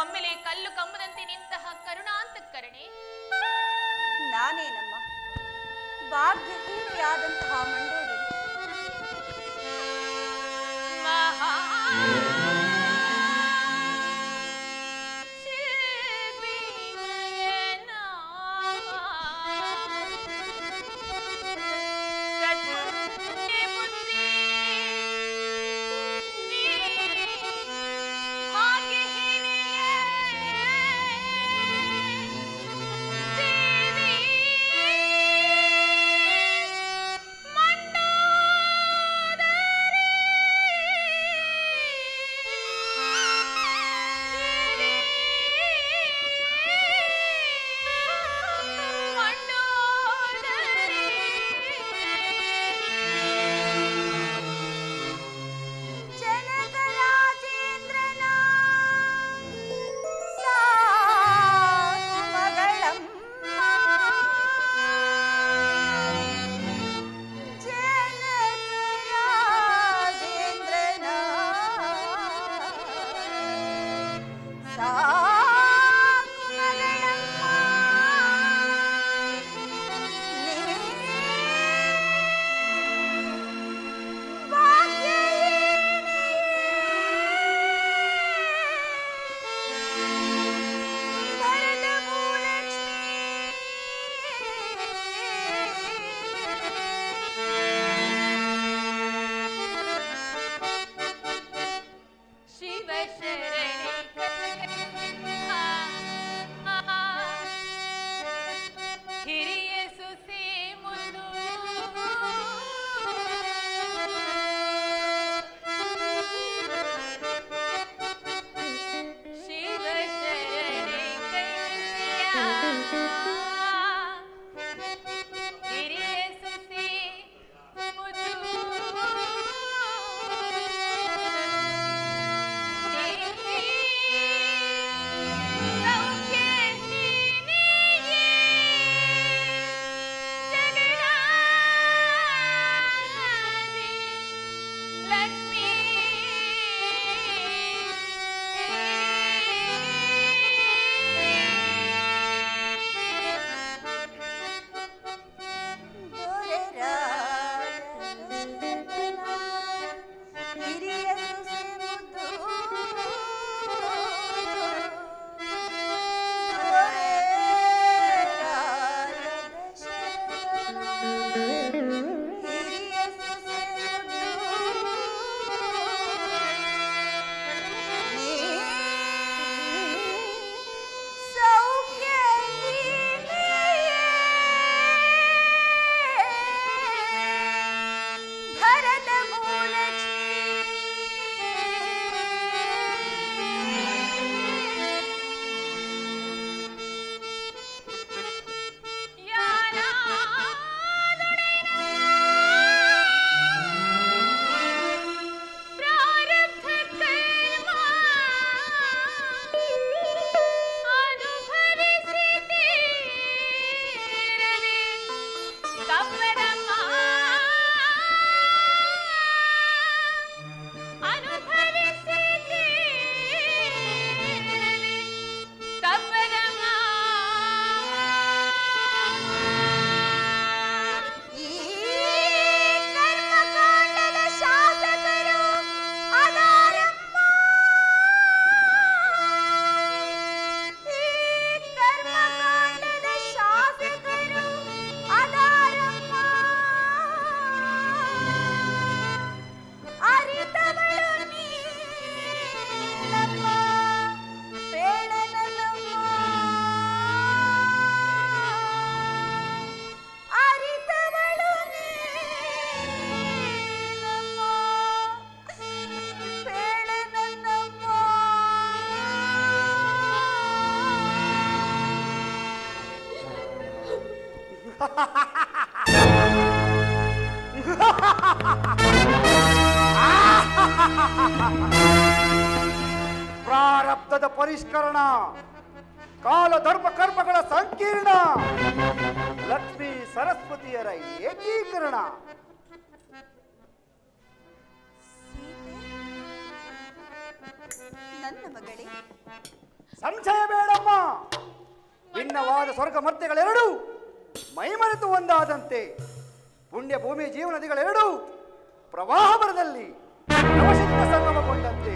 ಒಮ್ಮೆಲೆ ಕಲ್ಲು ಕಂಬದಂತೆ ನಿಂತಹ ಕರುಣಾಂತಃಕರಣೆ. ನಾನೇನಮ್ಮ ಭಾಗ್ಯಹೀನಿಯಾದಂತಹ ಮಂಡೋದರಿ. ಪ್ರಾರಬ್ಧದ ಪರಿಷ್ಕರಣ, ಕಾಲಧರ್ಮ ಕರ್ಮಗಳ ಸಂಕೀರ್ಣ, ಲಕ್ಷ್ಮೀ ಸರಸ್ವತಿಯರ ಏಕೀಕರಣ. ನನ್ನ ಮಗಳೇ, ಸಂಶಯ ಬೇಡಮ್ಮ. ಭಿನ್ನವಾದ ಸ್ವರ್ಗ ಮರ್ತ್ಯಗಳೆರಡು ಮೈಮರೆತು ಒಂದಾದಂತೆ ಪುಣ್ಯ ಭೂಮಿ ಜೀವನದಿಗಳೆರಡು ಪ್ರವಾಹ ಬರದಲ್ಲಿ ನವಶಕ್ತಿಯ ಸಂಗಮಗೊಂಡಂತೆ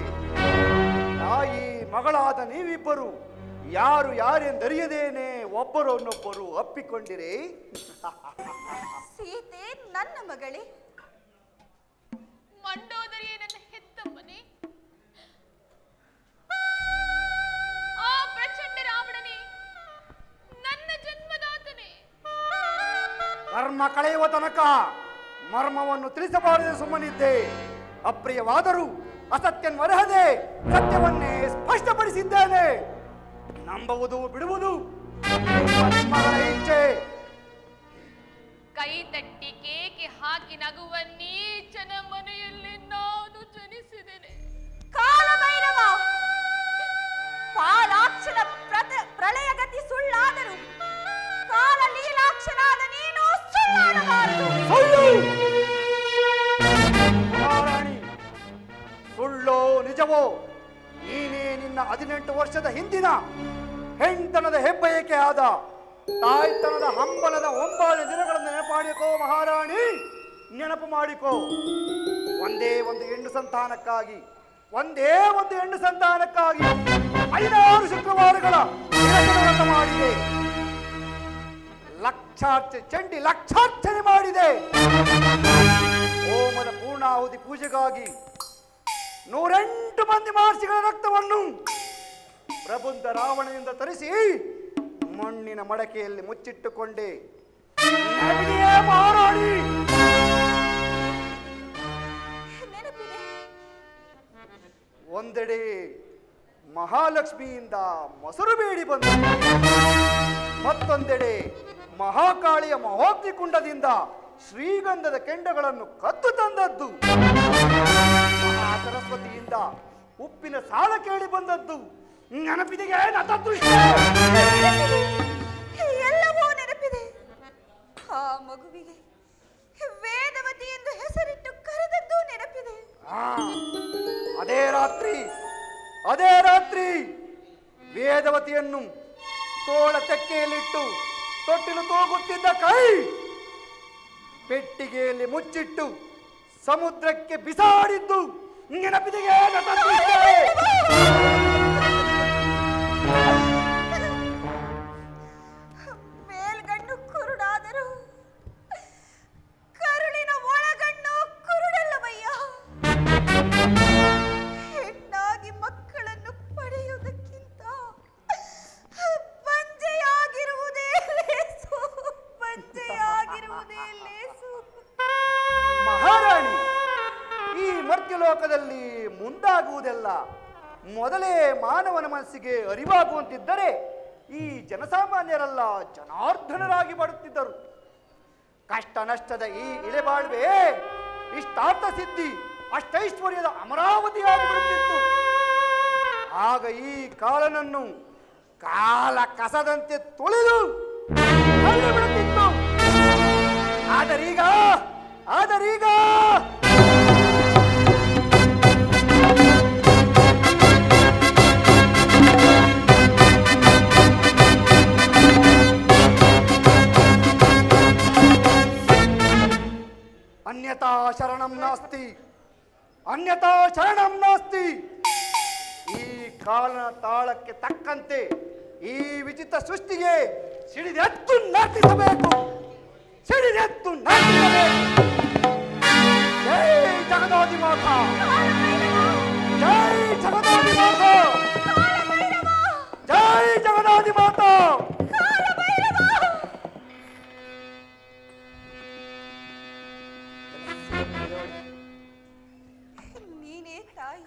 ತಾಯಿ ಮಗಳಾದ ನೀವಿಬ್ಬರು ಯಾರು ಯಾರೆಂದರಿಯದೇನೆ ಒಬ್ಬರನ್ನೊಬ್ಬರು ಅಪ್ಪಿಕೊಂಡಿರಿ. ಸೀತೆ ನನ್ನ ಮಗಳೇ, ಮಂಡೋದರಿಯೇ ನನ್ನ ಹೆತ್ತಮ್ಮನೇ, ಆ ಪ್ರಚಂಡ ರಾವಣನೇ ನನ್ನ ಜನ್ಮದಾತನೇ. ಕರ್ಮ ಕಳೆಯುವ ತನಕ ಮರ್ಮವನ್ನು ತಿಳಿಸಬಾರದೆ ಸುಮ್ಮನಿದ್ದೆ. ಅಪ್ರಿಯವಾದರೂ ಅಸತ್ಯನ್ವರಹದೆ ಸತ್ಯವನ್ನೇ ಸ್ಪಷ್ಟಪಡಿಸಿದ್ದೇನೆ. ನಂಬುವುದು ಬಿಡುವುದು ಮಗಳ ಇಚ್ಛೆ. ಕೈ ತಟ್ಟಿ ಕೇಕೆ ಹಾಕಿ ನಗುವ ನೀಚನ ಮನೆಯಲ್ಲಿ ನಾನು ಜನಿಸಿದ್ದೇನೆ. ಕಾಲಭೈರವ, ಪಾಲಾಕ್ಷನ ಪ್ರಳಯಗತಿ ಸುಳ್ಳಾದರೂ ಕಾಲ ಲೀಲಾಕ್ಷನಾದ ನೀನು ಸುಳ್ಳಾಡಬಾರದು. ಮಹಾರಾಣಿ, ಸುಳ್ಳೋ ನಿಜವೋ ನೀನೇ ನಿನ್ನ 18 ವರ್ಷದ ಹಿಂದಿನ ಹೆಣ್ತನದ ಹೆಬ್ಬಯಕೆ ಆದ ತಾಯ್ತನದ ಹಂಬಲದ ಒಂಬಾಳೆ ದಿನಗಳನ್ನು ನೆನಪಾಡಿಕೋ ಮಹಾರಾಣಿ, ನೆನಪು ಮಾಡಿಕೋ. ಒಂದೇ ಒಂದು ಹೆಣ್ಣು ಸಂತಾನಕ್ಕಾಗಿ 5 ಶುಕ್ರವಾರಗಳ ನಿರಸನವನ್ನು ಮಾಡಿದೆ. ಲಕ್ಷಾರ್ಚನೆ ಮಾಡಿದೆ. ಹೋಮದ ಪೂರ್ಣಾಹುತಿ ಪೂಜೆಗಾಗಿ 108 ಮಂದಿ ಮಹರ್ಷಿಗಳ ರಕ್ತವನ್ನು ಪ್ರಬುದ್ಧ ರಾವಣನಿಂದ ತರಿಸಿ ಮಣ್ಣಿನ ಮಡಕೆಯಲ್ಲಿ ಮುಚ್ಚಿಟ್ಟುಕೊಂಡೆ. ಮಹಾರಾಣಿ, ಒಂದೆಡೆ ಮಹಾಲಕ್ಷ್ಮಿಯಿಂದ ಮೊಸರು ಬೇಡಿ ಬಂದ, ಮತ್ತೊಂದೆಡೆ ಮಹಾಕಾಳಿಯ ಮಹೋಗ್ನಿ ಕುಂಡದಿಂದ ಶ್ರೀಗಂಧದ ಕೆಂಡಗಳನ್ನು ಕದ್ದು ತಂದದ್ದು, ಮಹಾ ಸರಸ್ವತಿಯಿಂದ ಉಪ್ಪಿನ ಸಾಲ ಕೇಳಿ ಬಂದದ್ದು ನೆನಪಿದೆಯೇ? ಎಲ್ಲವೂ ನೆನಪಿದೆ. ಆ ಮಗುವಿಗೆ ವೇದವತಿ ಎಂದು ಹೆಸರಿಟ್ಟು ಕರೆದದ್ದು ನೆನಪಿದೆ. ಅದೇ ರಾತ್ರಿ ವೇದವತಿಯನ್ನು ತೋಳ ತೆಕ್ಕೆಯಲ್ಲಿಟ್ಟು ತೊಟ್ಟಿಲು ತೂಗುತ್ತಿದ್ದ ಕೈ ಪೆಟ್ಟಿಗೆಯಲ್ಲಿ ಮುಚ್ಚಿಟ್ಟು ಸಮುದ್ರಕ್ಕೆ ಬಿಸಾಡಿದ್ದು ನೆನಪಿದೆಯೇ? ಮೇಲ್ಗಣ್ಣು ಕುರುಡಾದರೂ ಕರುಳಿನ ಒಳಗಣ್ಣು ಕುರುಡಲ್ಲವಯ್ಯ. ಹೆಣ್ಣಾಗಿ ಮಕ್ಕಳನ್ನು ಪಡೆಯುವುದಕ್ಕಿಂತ ಬಂಜೆಯಾಗಿರುವುದೇ ಲೇಸು. ಮಹಾರಾಣಿ, ಈ ಮರ್ತ್ಯಲೋಕದಲ್ಲಿ ಮುಂದಾಗುವುದೆಲ್ಲ ಮೊದಲೇ ಮಾನವನ ಮನಸ್ಸಿಗೆ ಅರಿವಾಗುವಂತಿದ್ದರೆ ಈ ಜನಸಾಮಾನ್ಯರೆಲ್ಲ ಜನಾರ್ದನರಾಗಿ ಬರುತ್ತಿದ್ದರು. ಕಷ್ಟ ನಷ್ಟದ ಈ ಇಳೆಬಾಳ್ವೆ ಇಷ್ಟಾರ್ಥ ಸಿದ್ಧಿ ಅಷ್ಟೈಶ್ವರ್ಯದ ಅಮರಾವತಿಯಾಗಿ ಬಿಡುತ್ತಿತ್ತು. ಆಗ ಈ ಕಾಲನನ್ನು ಕಾಲ ಕಸದಂತೆ ತೊಳೆದು ಬಿಡುತ್ತಿತ್ತು. ಆದರೀಗ ಅನ್ಯತಾ ಶರಣಂ ನಾಸ್ತಿ. ಈ ಕಾಲನ ತಾಳಕ್ಕೆ ತಕ್ಕಂತೆ ಈ ವಿಚಿತ್ರ ಸೃಷ್ಟಿಗೆ ಸಿಡಿದೆದ್ದು ನರ್ತಿಸಬೇಕು. ಜೈ ಜಗದಾಧಿಮಾತ, ಜೈ ಜಗದಾಧಿಮಾತ, ಜೈ ಜಗದಾಧಿಮಾತ. ನೀನೇ ತಾಯಿ,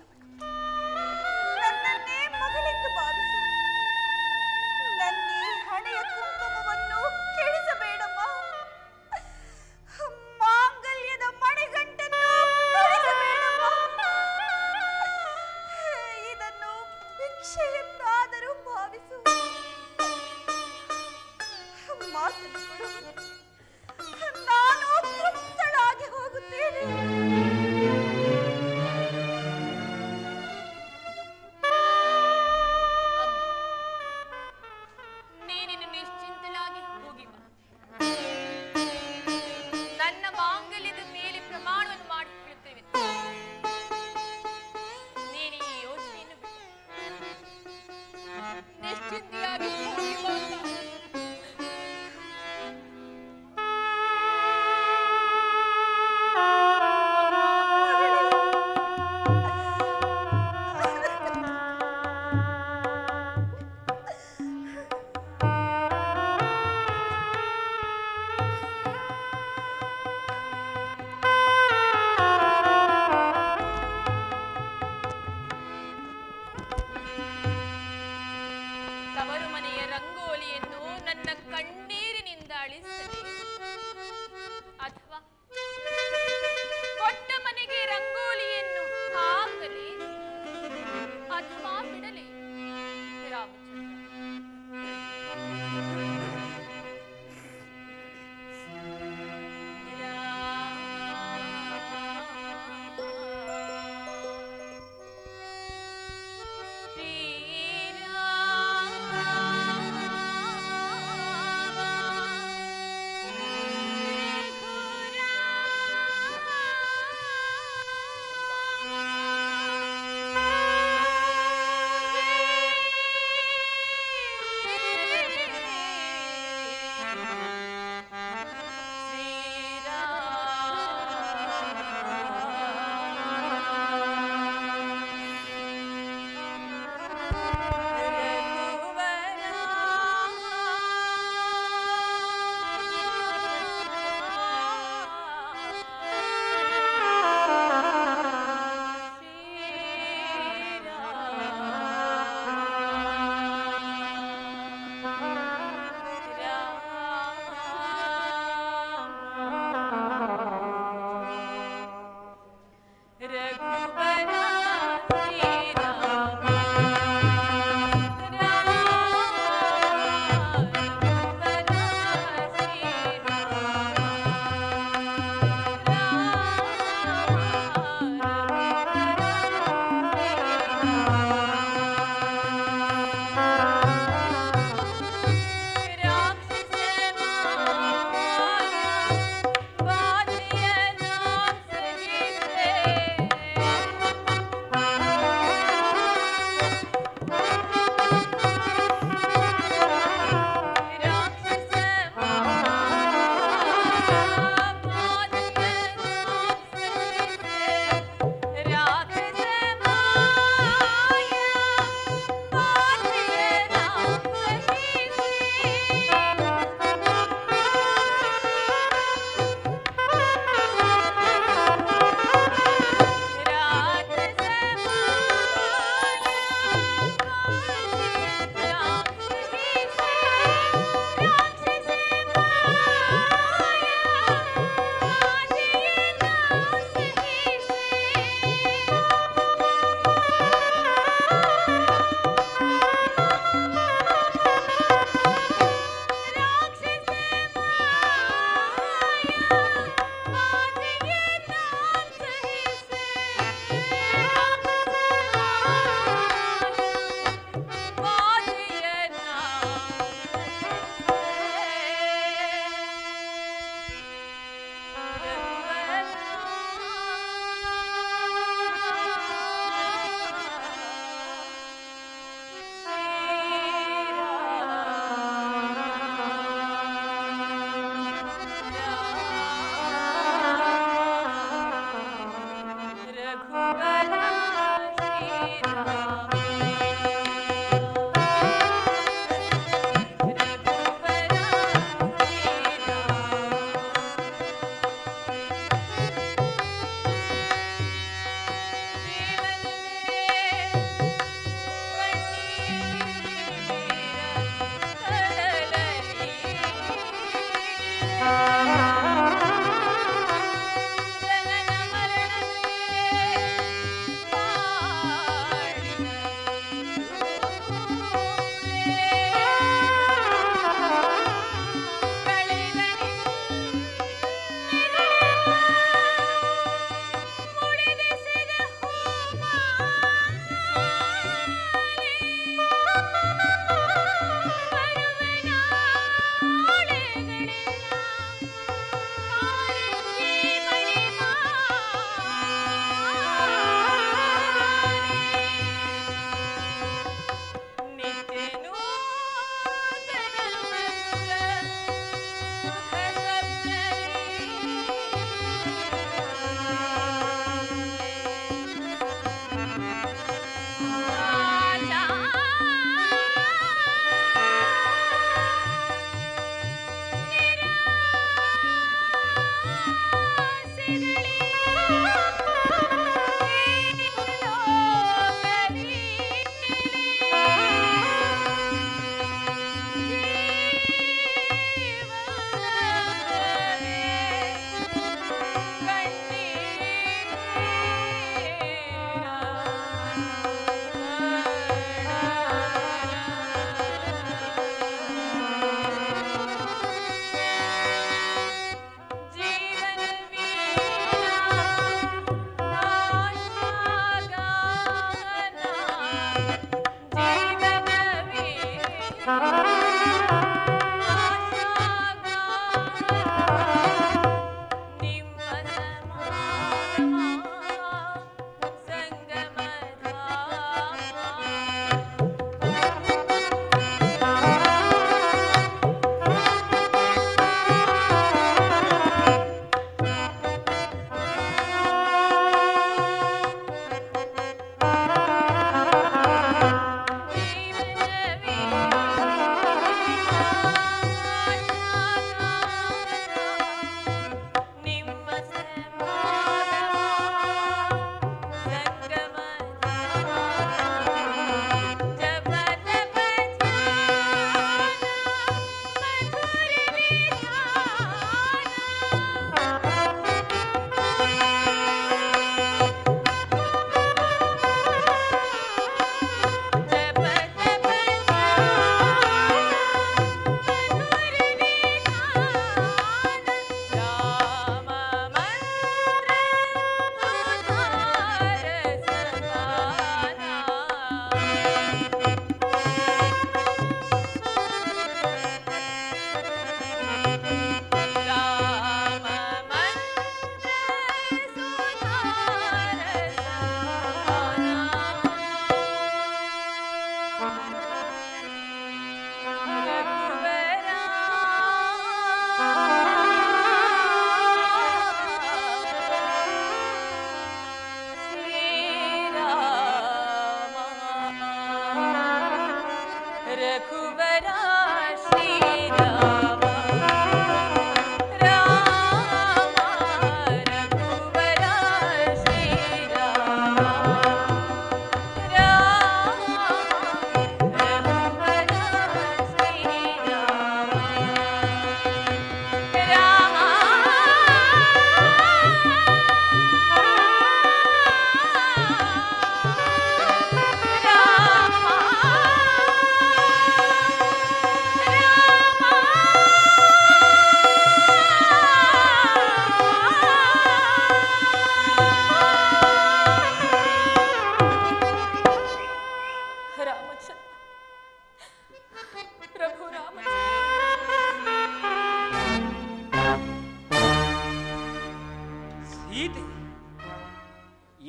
ನನ್ನನ್ನೇ ಮಗಳೆಂದು ಭಾವಿಸು. ನನ್ನೇ ಹಣೆಯ ಕುಂಕುಮವನ್ನು ಕೆಡಿಸಬೇಡಮ್ಮ. ಮಾಂಗಲ್ಯದ ಮಣಿಗಂಟನ್ನು ಕಡಿಸಬೇಡಮ್ಮ. ಇದನ್ನು ರಂಗೋಲಿಯನ್ನು ನನ್ನ ಕಣ್ಣೀರಿನಿಂದ ಅಳಿಸಲಿ, ಅಥವಾ ಕೊಟ್ಟ ಮನೆಗೆ ರಂಗೋಲಿಯನ್ನು ಹಾಕಲಿ, ಅಥವಾ ಬಿಡಲಿ? ರಾಮಚಂದ್ರ,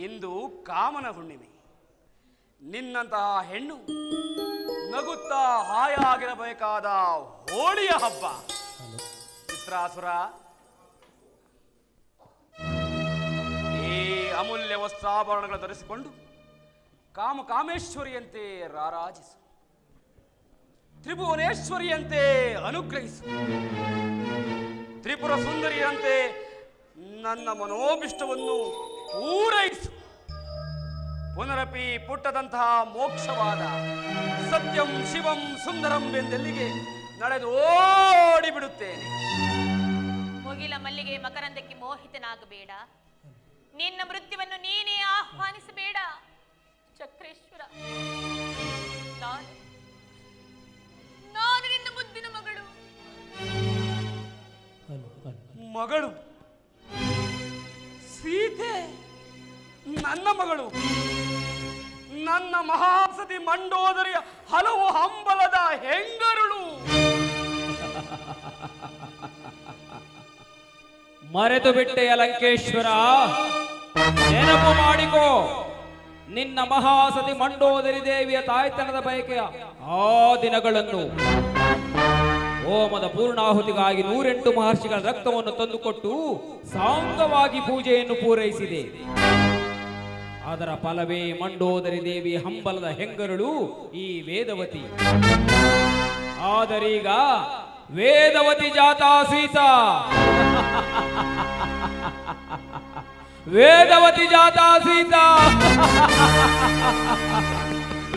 ಇಂದು ಕಾಮನ ಹುಣ್ಣಿಮೆ. ನಿನ್ನಂತಹ ಹೆಣ್ಣು ನಗುತ್ತಾ ಹಾಯಾಗಿರಬೇಕಾದ ಹೋಳಿಯ ಹಬ್ಬ. ಚಿತ್ರಾಸುರ, ಈ ಅಮೂಲ್ಯ ವಸ್ತ್ರಾಭರಣಗಳನ್ನು ಧರಿಸಿಕೊಂಡು ಕಾಮೇಶ್ವರಿಯಂತೆ ರಾರಾಜಿಸು, ತ್ರಿಭುವನೇಶ್ವರಿಯಂತೆ ಅನುಗ್ರಹಿಸು, ತ್ರಿಪುರ ಸುಂದರಿಯಂತೆ ನನ್ನ ಮನೋಭಿಷ್ಟವನ್ನು ಪೂರೈಸು. ಪುನರಪಿ ಪುಟ್ಟದಂತಹ ಮೋಕ್ಷವಾದ ಸತ್ಯಂ ಶಿವಂ ಸುಂದರಂ ಎಂದೆಲ್ಲಿಗೆ ನಡೆದು ಓಡಿಬಿಡುತ್ತೇನೆ. ಮುಗಿಲ ಮಲ್ಲಿಗೆ ಮಕರಂದಕ್ಕೆ ಮೋಹಿತನಾಗಬೇಡ. ನಿನ್ನ ಮೃತ್ಯುವನ್ನು ನೀನೇ ಆಹ್ವಾನಿಸಬೇಡ. ಚಕ್ರೇಶ್ವರ, ನಾನು ನಿನ್ನ ಮುದ್ದಿನ ಮಗಳು. ಮಗಳು ಸೀತೆ, ನನ್ನ ಮಗಳು, ನನ್ನ ಮಹಾಸತಿ ಮಂಡೋದರಿಯ ಹಲವು ಹಂಬಲದ ಹೆಂಗರುಳು. ಮರೆತು ಬಿಟ್ಟೆಯ ಲಂಕೇಶ್ವರ, ನೆನಪು ಮಾಡಿಕೋ. ನಿನ್ನ ಮಹಾಸತಿ ಮಂಡೋದರಿ ದೇವಿಯ ತಾಯ್ತನದ ಬಯಕೆಯ ಆ ದಿನಗಳನ್ನು. ಹೋಮದ ಪೂರ್ಣಾಹುತಿಗಾಗಿ 108 ಮಹರ್ಷಿಗಳ ರಕ್ತವನ್ನು ತಂದುಕೊಟ್ಟು ಸಾಂಗವಾಗಿ ಪೂಜೆಯನ್ನು ಪೂರೈಸಿದೆ. ಅದರ ಫಲವೇ ಮಂಡೋದರಿ ದೇವಿ ಹಂಬಲದ ಹೆಂಗರುಳು ಈ ವೇದವತಿ. ಆದರೀಗ ವೇದವತಿ ಜಾತಾ ಸೀತಾ, ವೇದವತಿ ಜಾತಾ ಸೀತಾ,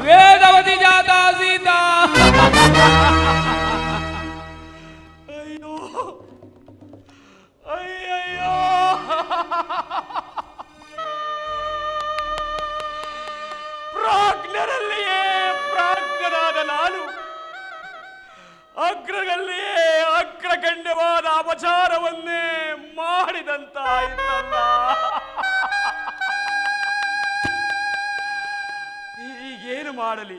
ವೇದವತಿ ಜಾತಾ ಸೀತಾ. ಅಯ್ಯೋ ಅಯ್ಯಯ್ಯೋ, ಪ್ರಾಜ್ಞರಲ್ಲಿಯೇ ಪ್ರಾಜ್ಞನಾದ ನಾನು ಅಗ್ರದಲ್ಲಿಯೇ ಅಗ್ರಗಣ್ಯವಾದ ಅಪಚಾರವನ್ನೇ ಮಾಡಿದಂತಾಯಿತಲ್ಲ. ಈಗೇನು ಮಾಡಲಿ,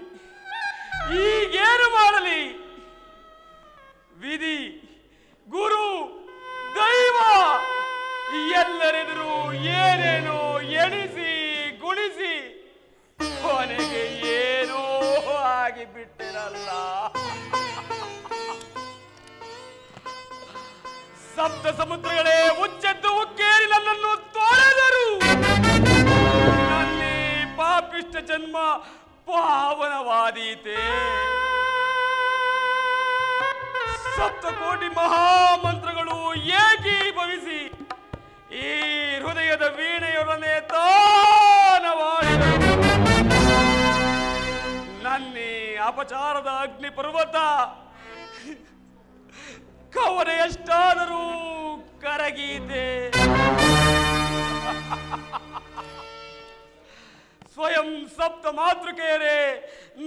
ಈಗೇನು ಮಾಡಲಿ? ವಿಧಿ, ಗುರು, ದೈವ ಎಲ್ಲರೆದುರು ಏನೇನೋ ಎಣಿಸಿ ಗುಣಿಸಿ ಕೊನೆಗೆ ಏನೋ ಆಗಿಬಿಟ್ಟಿರಲ್ಲ. ಸಪ್ತ ಸಮುದ್ರಗಳೇ ಉಚ್ಚೆದ್ದು ಉಕ್ಕೇರಿ ನನ್ನನ್ನು ತೊಳೆದರು. ನನ್ನೇ ಪಾಪಿಷ್ಟ ಜನ್ಮ ಪಾವನವಾದೀತೆ. ಸಪ್ತಕೋಟಿ ಮಹಾಮಂತ್ರಗಳು ಏಕೀಭವಿಸಿ ಈ ಹೃದಯದ ವೀಣೆಯೊಡನೆ ತಾನವಾಡಿದರು. ನನ್ನೇ ಅಪಚಾರದ ಅಗ್ನಿ ಪರ್ವತ ಕವನೆಯಷ್ಟಾದರೂ ಕರಗೀತೆ. ಸ್ವಯಂ ಸಪ್ತ ಮಾತೃಕೆಯರೇ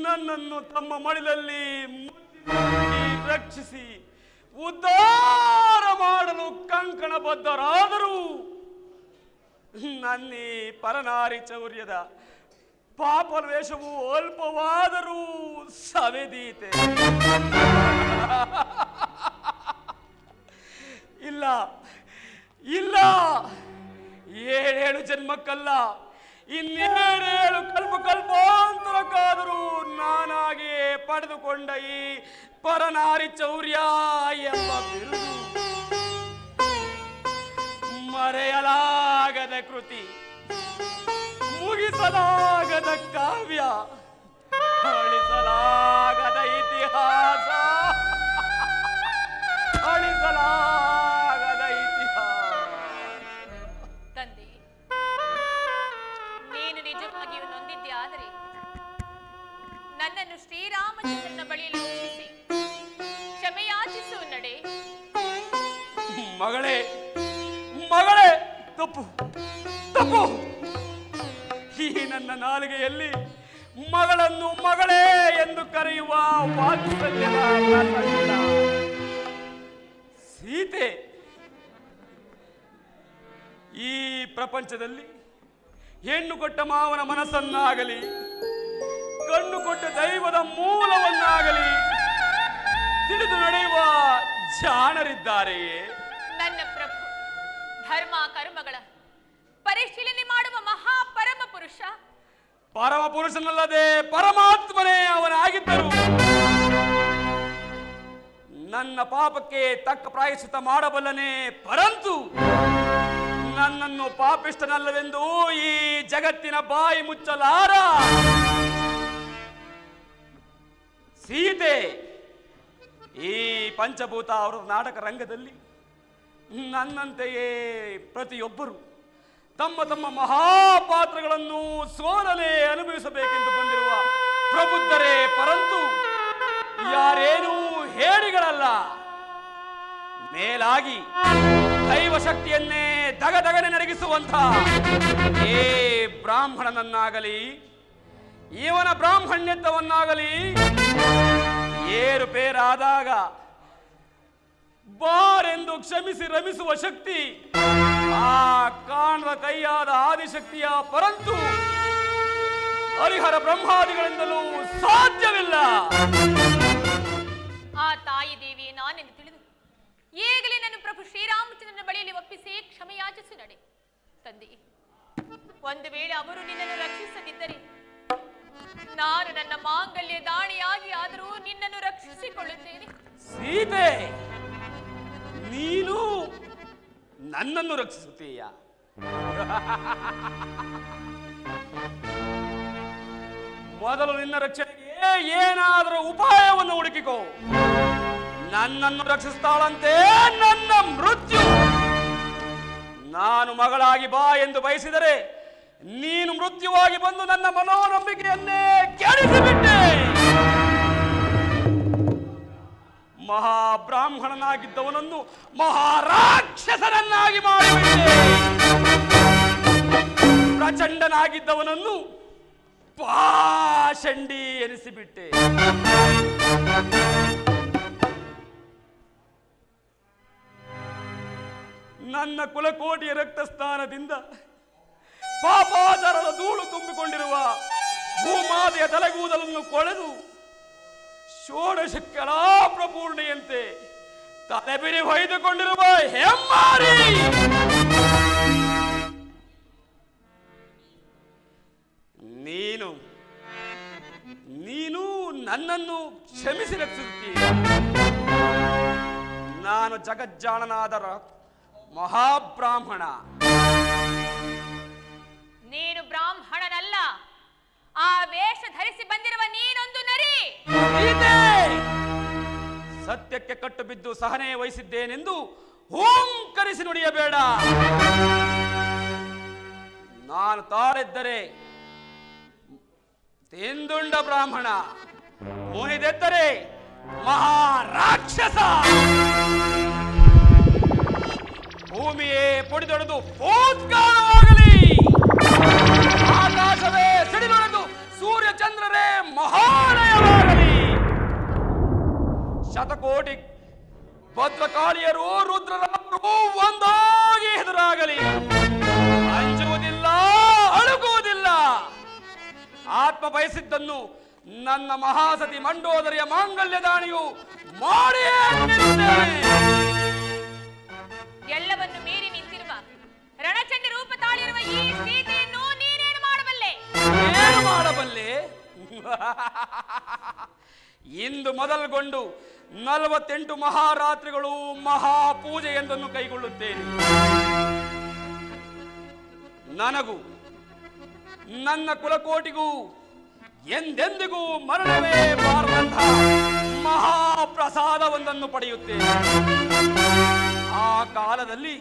ನನ್ನನ್ನು ತಮ್ಮ ಮಡಿಲಲ್ಲಿ ರಕ್ಷಿಸಿ ಉದ್ಧಾರ ಮಾಡಲು ಕಂಕಣಬದ್ಧರಾದರು. ನನ್ನೇ ಪರನಾರಿ ಚೌರ್ಯದ ಪಾಪವೇಷವು ಅಲ್ಪವಾದರೂ ಸವೆದೀತೆ. ಇಲ್ಲ ಇಲ್ಲ, 7 ಜನ್ಮಕ್ಕಲ್ಲ, ಇನ್ನೇಳು ಕಲ್ಪಾಂತರಕ್ಕಾದರೂ ನಾನಾಗಿ ಪಡೆದುಕೊಂಡ ಈ ಪರನಾರಿ ಚೌರ್ಯ ಎಂಬ ಬಿರುದು ಮರೆಯಲಾಗದ ಕೃತಿ, ಮುಗಿಸಲಾಗದ ಕಾವ್ಯ, ಅಳಿಸಲಾಗದ ಇತಿಹಾಸ, ಅಳಿಸಲಾಗದ ಇತಿಹಾಸ. ತಂದೆ, ನೀನು ನಿಜವಾಗಿಯೂ ನೊಂದಿದ್ದೆ. ಆದರೆ ನನ್ನನ್ನು ಶ್ರೀರಾಮಚಂದ್ರನ ಬಳಿಯಲ್ಲಿ ಒಪ್ಪಿಸಿ ಕ್ಷಮೆಯಾಚಿಸು ನಡೆ. ಮಗಳೇ ಮಗಳೇ, ತಪ್ಪು ತಪ್ಪು. ಈ ನನ್ನ ನಾಲಿಗೆಯಲ್ಲಿ ಮಗಳನ್ನು ಮಗಳೇ ಎಂದು ಕರೆಯುವ ವಾತ್ಸಲ್ಯದ ರಸವಿಲ್ಲ. ಸೀತೆ ಈ ಪ್ರಪಂಚದಲ್ಲಿ ಹೆಣ್ಣು ಕೊಟ್ಟ ಮಾವನ ಮನಸ್ಸನ್ನಾಗಲಿ, ಕಣ್ಣು ಕೊಟ್ಟ ದೈವದ ಮೂಲವನ್ನಾಗಲಿ ತಿಳಿದು ನಡೆಯುವ ಜಾಣರಿದ್ದಾರೆಯೇ? ನನ್ನ ಪ್ರಭು ಧರ್ಮ ಕರ್ಮಗಳ ಪರಿಶೀಲನೆ ಮಾಡುವ ಮಹಾಪರಮ ಪುರುಷ. ಪರಮ ಪುರುಷನಲ್ಲದೆ ಪರಮಾತ್ಮನೇ ಅವನಾಗಿದ್ದರು. ನನ್ನ ಪಾಪಕ್ಕೆ ತಕ್ಕ ಪ್ರಾಯಶ್ಚಿತ್ತ ಮಾಡಬಲ್ಲನೆ, ಪರಂತು ನನ್ನನ್ನು ಪಾಪಿಷ್ಟನಲ್ಲವೆಂದು ಈ ಜಗತ್ತಿನ ಬಾಯಿ ಮುಚ್ಚಲಾರ. ಸೀತೆ ಈ ಪಂಚಭೂತ ಅವರ ನಾಟಕ ರಂಗದಲ್ಲಿ ನನ್ನಂತೆಯೇ ಪ್ರತಿಯೊಬ್ಬರು ತಮ್ಮ ತಮ್ಮ ಮಹಾಪಾತ್ರಗಳನ್ನು ಸೋಲನೆ ಅನುಭವಿಸಬೇಕೆಂದು ಬಂದಿರುವ ಪ್ರಬುದ್ಧರೇ, ಪರಂತು ಯಾರೇನೂ ಹೇಡಿಗಳಲ್ಲ. ಮೇಲಾಗಿ ದೈವ ಶಕ್ತಿಯನ್ನೇ ದಗದಗನೆ ನಡಗಿಸುವಂಥ ಏ ಬ್ರಾಹ್ಮಣನನ್ನಾಗಲಿ, ಇವನ ಬ್ರಾಹ್ಮಣ್ಯತ್ವವನ್ನಾಗಲಿ ಏರುಪೇರಾದಾಗ ಬಾರೆಂದು ಕ್ಷಮಿಸಿ ರಮಿಸುವ ಶಕ್ತಿ ಆ ಕಾಣದ ಕೈಯಾದ ಆದಿಶಕ್ತಿಯ, ಪರಂತು ಹರಿಹರ ಬ್ರಹ್ಮಾದಿಗಳಿಂದಲೂ ಸಾಧ್ಯವಿಲ್ಲ. ಆ ತಾಯಿ ದೇವಿಯೇ ನಾನೆಂದು ತಿಳಿದು ಈಗಲೇ ನನ್ನ ಪ್ರಭು ಶ್ರೀರಾಮಚಂದ್ರನ ಬಳಿಯಲ್ಲಿ ಒಪ್ಪಿಸಿ ಕ್ಷಮೆಯಾಚಿಸು ನಡೆ. ತಂದೆ, ಒಂದು ವೇಳೆ ಅವರು ನಿನ್ನನ್ನು ರಕ್ಷಿಸದಿದ್ದರೆ ನಾನು ನನ್ನ ಮಾಂಗಲ್ಯ ದಾಳಿಯಾಗಿ ಆದರೂ ನಿನ್ನನ್ನು ರಕ್ಷಿಸಿಕೊಳ್ಳುತ್ತೇನೆ. ಸೀತೆ, ನೀನು ನನ್ನನ್ನು ರಕ್ಷಿಸುತ್ತೀಯ? ಮೊದಲು ನಿನ್ನ ರಕ್ಷಣೆಗೆ ಏನಾದರೂ ಉಪಾಯವನ್ನು ಹುಡುಕಿಕೋ. ನನ್ನನ್ನು ರಕ್ಷಿಸ್ತಾಳಂತೆ ನನ್ನ ಮೃತ್ಯು. ನಾನು ಮಗಳಾಗಿ ಬಾ ಎಂದು ಬಯಸಿದರೆ ನೀನು ಮೃತ್ಯುವಾಗಿ ಬಂದು ನನ್ನ ಮನೋನಂಬಿಕೆಯನ್ನೇ ಕೆಡಿಸಿಬಿಟ್ಟೆ. ಮಹಾಬ್ರಾಹ್ಮಣನಾಗಿದ್ದವನನ್ನು ಮಹಾರಾಕ್ಷಸನನ್ನಾಗಿ ಮಾಡಿಬಿಟ್ಟೆ. ಪ್ರಚಂಡನಾಗಿದ್ದವನನ್ನು ಪಾಷಂಡಿ ಎನಿಸಿಬಿಟ್ಟೆ. ನನ್ನ ಕುಲಕೋಟಿಯ ರಕ್ತಸ್ಥಾನದಿಂದ ಪಾಪಾಚಾರದ ಧೂಳು ತುಂಬಿಕೊಂಡಿರುವ ಭೂಮಾತೆಯ ತಲೆಗೂದಲನ್ನು ಕೊಳೆದು ಷೋಡಶ ಕಲಾಪ್ರಪೂರ್ಣೆಯಂತೆ ತಲೆಬಿರಿ ಹೊಯ್ದುಕೊಂಡಿರುವ ಹೆಮ್ಮಾರಿ. ನೀನು ನನ್ನನ್ನು ಕ್ಷಮಿಸಿ ರಕ್ಷಿಸುತ್ತೀಯ. ನಾನು ಜಗಜ್ಜಾಣನಾದ ಮಹಾಬ್ರಾಹ್ಮಣ. ನೀನು ಬ್ರಾಹ್ಮಣನಲ್ಲ, ಆ ವೇಷ ಧರಿಸಿ ಬಂದಿರುವ ನೀನೊಂದು ನರಿ. ಸತ್ಯಕ್ಕೆ ಕಟ್ಟು ಬಿದ್ದು ಸಹನೆ ವಹಿಸಿದ್ದೇನೆಂದು ಓಂಕರಿಸಿ ನುಡಿಯಬೇಡ. ನಾನು ತಾಳೆದ್ದರೆ ತಿಂದುಂಡ ಬ್ರಾಹ್ಮಣ, ಮುನಿದೆದ್ದರೆ ಮಹಾರಾಕ್ಷಸ. ಭೂಮಿಯೇ ಪುಡಿದೊಡೆದು ಭೂತ್ಕಾಲವಾಗಲಿ, ಆಕಾಶವೇ ಸಿಡಿದೊಡೆದು ಸೂರ್ಯ ಚಂದ್ರರೇ ಮಹಾಲಯವಾಗಲಿ, ಶತಕೋಟಿ ಭದ್ರಕಾಳಿಯರು ರುದ್ರರಾರು ಒಂದಾಗಿ ಎದುರಾಗಲಿ. ಅಂಜುವುದಿಲ್ಲ, ಅಳುಗುವುದಿಲ್ಲ. ಆತ್ಮ ಬಯಸಿದ್ದನ್ನು ನನ್ನ ಮಹಾಸತಿ ಮಂಡೋದರಿಯ ಮಾಂಗಲ್ಯ ದಾಣಿಯು ಮಾಡಿಯೇ ನಿಲ್ಲುತ್ತೇನೆ. ಎಲ್ಲವನ್ನು ಮೀರಿ ನಿಂತಿರುವ ರಣಚಂಡಿ ರೂಪ ತಾಳಿರುವ ಈ ಸೀತೆಯನ್ನು ನೀನೇನು ಮಾಡಬಲ್ಲೆ? ಏನು ಮಾಡಬಲ್ಲೆ? ಇಂದು ಮೊದಲುಗೊಂಡು 48 ಮಹಾರಾತ್ರಿಗಳು ಮಹಾಪೂಜೆಯೊಂದನ್ನು ಕೈಗೊಳ್ಳುತ್ತೇನೆ. ನನಗೂ ನನ್ನ ಕುಲಕೋಟಿಗೂ ಎಂದೆಂದಿಗೂ ಮರಣವೇ ಬಾರದಂತಹ ಮಹಾಪ್ರಸಾದವೊಂದನ್ನು ಪಡೆಯುತ್ತೇನೆ. ಆ ಕಾಲದಲ್ಲಿ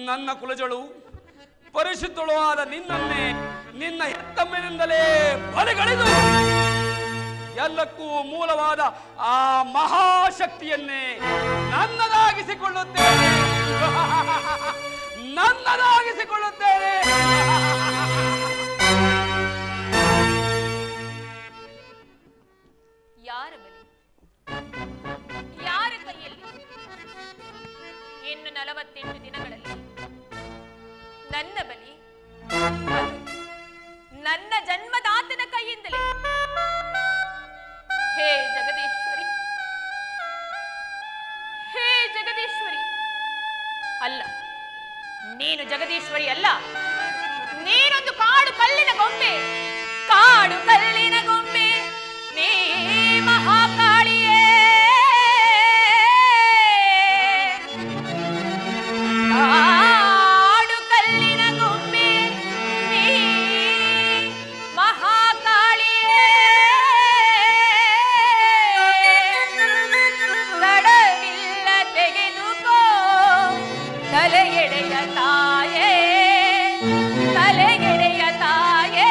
ನನ್ನ ಕುಲಜಳು ಪರಿಶುದ್ಧಳು ಆದ ನಿನ್ನನ್ನೇ ನಿನ್ನ ಹೆತ್ತಮ್ಮಿನಿಂದಲೇ ಬಲಿಗಳಿದು ಎಲ್ಲಕ್ಕೂ ಮೂಲವಾದ ಆ ಮಹಾಶಕ್ತಿಯನ್ನೇ ನನ್ನದಾಗಿಸಿಕೊಳ್ಳುತ್ತೇನೆ. ನನ್ನದಾಗಿಸಿಕೊಳ್ಳುತ್ತೇನೆ. ಯಾರ ಬಲಿ? ಯಾರ ಕೈಯಲ್ಲಿ? ಇನ್ನು 48 ದಿನಗಳಲ್ಲಿ ನನ್ನ ಬಲಿ, ನನ್ನ ಜನ್ಮದಾತನ ಕೈಯಿಂದಲೇ. ಹೇ ಜಗದೀಶ್ವರಿ, ಹೇ ಜಗದೀಶ್ವರಿ. ಅಲ್ಲ, ನೀನು ಜಗದೀಶ್ವರಿ ಅಲ್ಲ, ನೀನೊಂದು ಕಾಡು ಕಲ್ಲಿನ ಗೊಂಬೆ. ಕಾಡು ಕಲ್ಲಿನ ಗೊಂಬೆ ನೀ ಮಹಾಕಾಳಿಯೇ. ಕಾಡು ಕಲ್ಲಿನ ಗೊಂಬೆ ನೀ ಮಹಾಕಾಳಿಯೇ. ತಡವಿಲ್ಲ ತೆಗೆದುಕೋ ತಲೆಗೆಡೆಯ ತಾಯೇ, ತಲೆಗೆಡೆಯ ತಾಯೇ,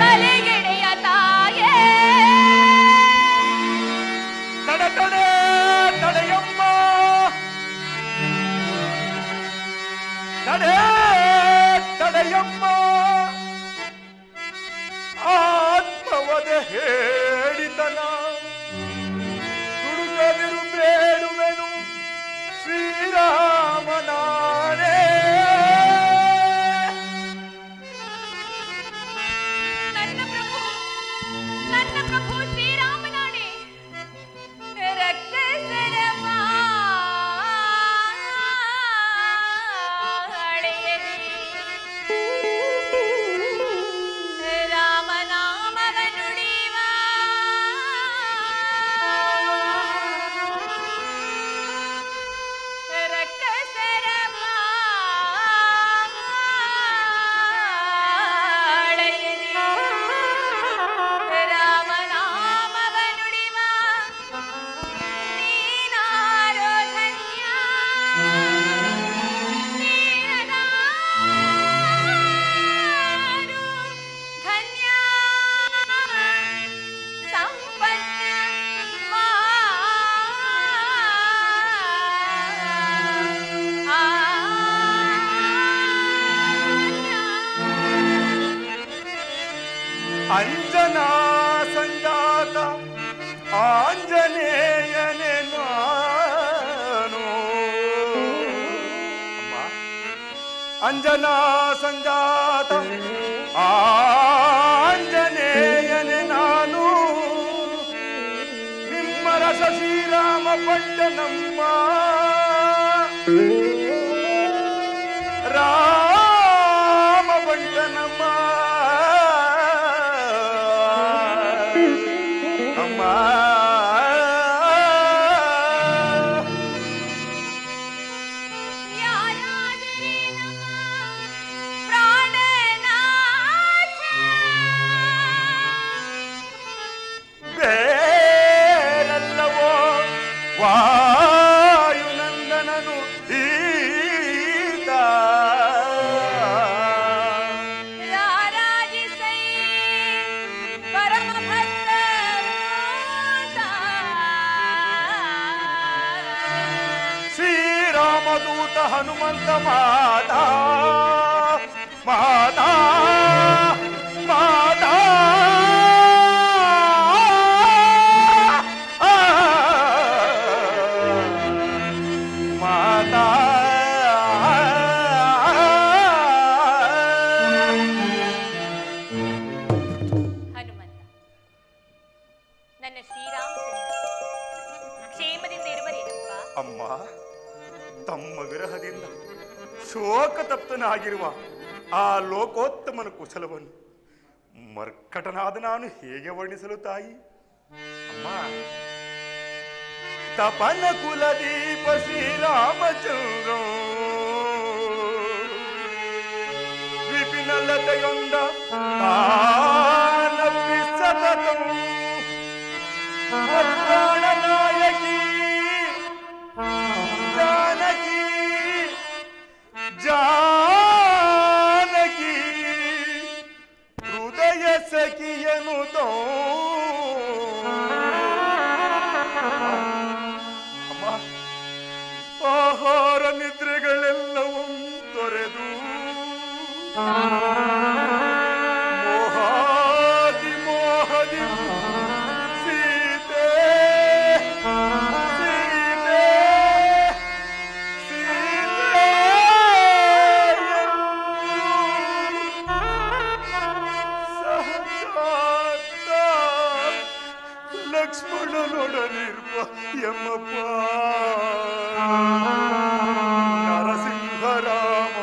ತಲೆಗೆಡೆಯ ತಾಯೇ. ತಡೆ ತಡೆ ತಡೆಯಮ್ಮ, ತಡೆ ತಡೆಯಮ್ಮ. ಆತ್ಮವದ ಹೇಳಿತನ ದುಡುಕದಿರು ಬೇಡುವೆನು ಶ್ರೀರಾಮನಾನೇ. ನನ್ನ ಪ್ರಭು ಶ್ರೀರಾಮನಾಣೆ. ರಕ್ಕಸರ ಮಾಳೆಯಲಿ ರಾಮನಾಮವ ನುಡಿವ ರಕ್ಕಸರ ಮಾಳೆಯಲಿ ರಾಮನಾಮವ ನುಡಿವ ನೀನಾರೋ ಧನ್ಯ, ನೀನದಾರು ಧನ್ಯ. ಸಂಪನ್ನ ಅಂಜನಾ ಸಂಜಾತ ಆಂಜನೇಯನೇ ನಾನು. ಅಮ್ಮ, ಅಂಜನಾ ಸಂಜಾತ ಆಂಜನೇಯನೇ ನಾನು. ದಾಸ ಶ್ರೀರಾಮ ಪಟ್ಟಣಮ್ಮ ರಾಮ ಪಟ್ಟಣಮ್ಮ ಅಮ್ಮ ಬೇರೆಲ್ಲವೋ ವಾಯುನಂದನನು ಈತ ಶ್ರೀರಾಮದೂತ ಹನುಮಂತ ಮಾತಾ ಮಾತಾ ಮಾತಾ ಮಾತಾ ಹನುಮಂತ, ನನ್ನ ಶ್ರೀರಾಮಚಂದ್ರ ಕ್ಷೇಮದಿಂದ ಇರುವರೇನಪ್ಪ? ಅಮ್ಮ, ತಮ್ಮ ವಿರಹದಿಂದ ಶೋಕತಪ್ತನಾಗಿರುವ ಆ ಲೋಕೋತ್ತಮನ ಕುಶಲವನ್ನು ಮರ್ಕಟನಾದ ನಾನು ಹೇಗೆ ವರ್ಣಿಸಲು ತಾಯಿ? ಅಮ್ಮ, ತಪನ ಕುಲದೀಪ ಶ್ರೀರಾಮಚಂದ್ರ ವಿಪಿನಲತೆಯೊಂದ ತಾನಪ್ಪಿ ಸತತಂ ಪ್ರಾಣನಾಯಕಿ ಜಾನಕಿ ಜಾನಕಿ ಹೃದಯ ಸಖಿಯನು ಅಮ್ಮ, ಆಹಾರ ನಿದ್ರೆಗಳೆಲ್ಲವೂ ತೊರೆದು ಮೋಹಾದಿ ಮೋಹದಿ ಸೀತೆ ಸೀತೆ ಸೀತೆ ಸಹಜಾತ ಲಕ್ಷ್ಮಣನೊಡನಿರುವ ಯಮಪ್ಪ ನರಸಿಂಹರಾಮ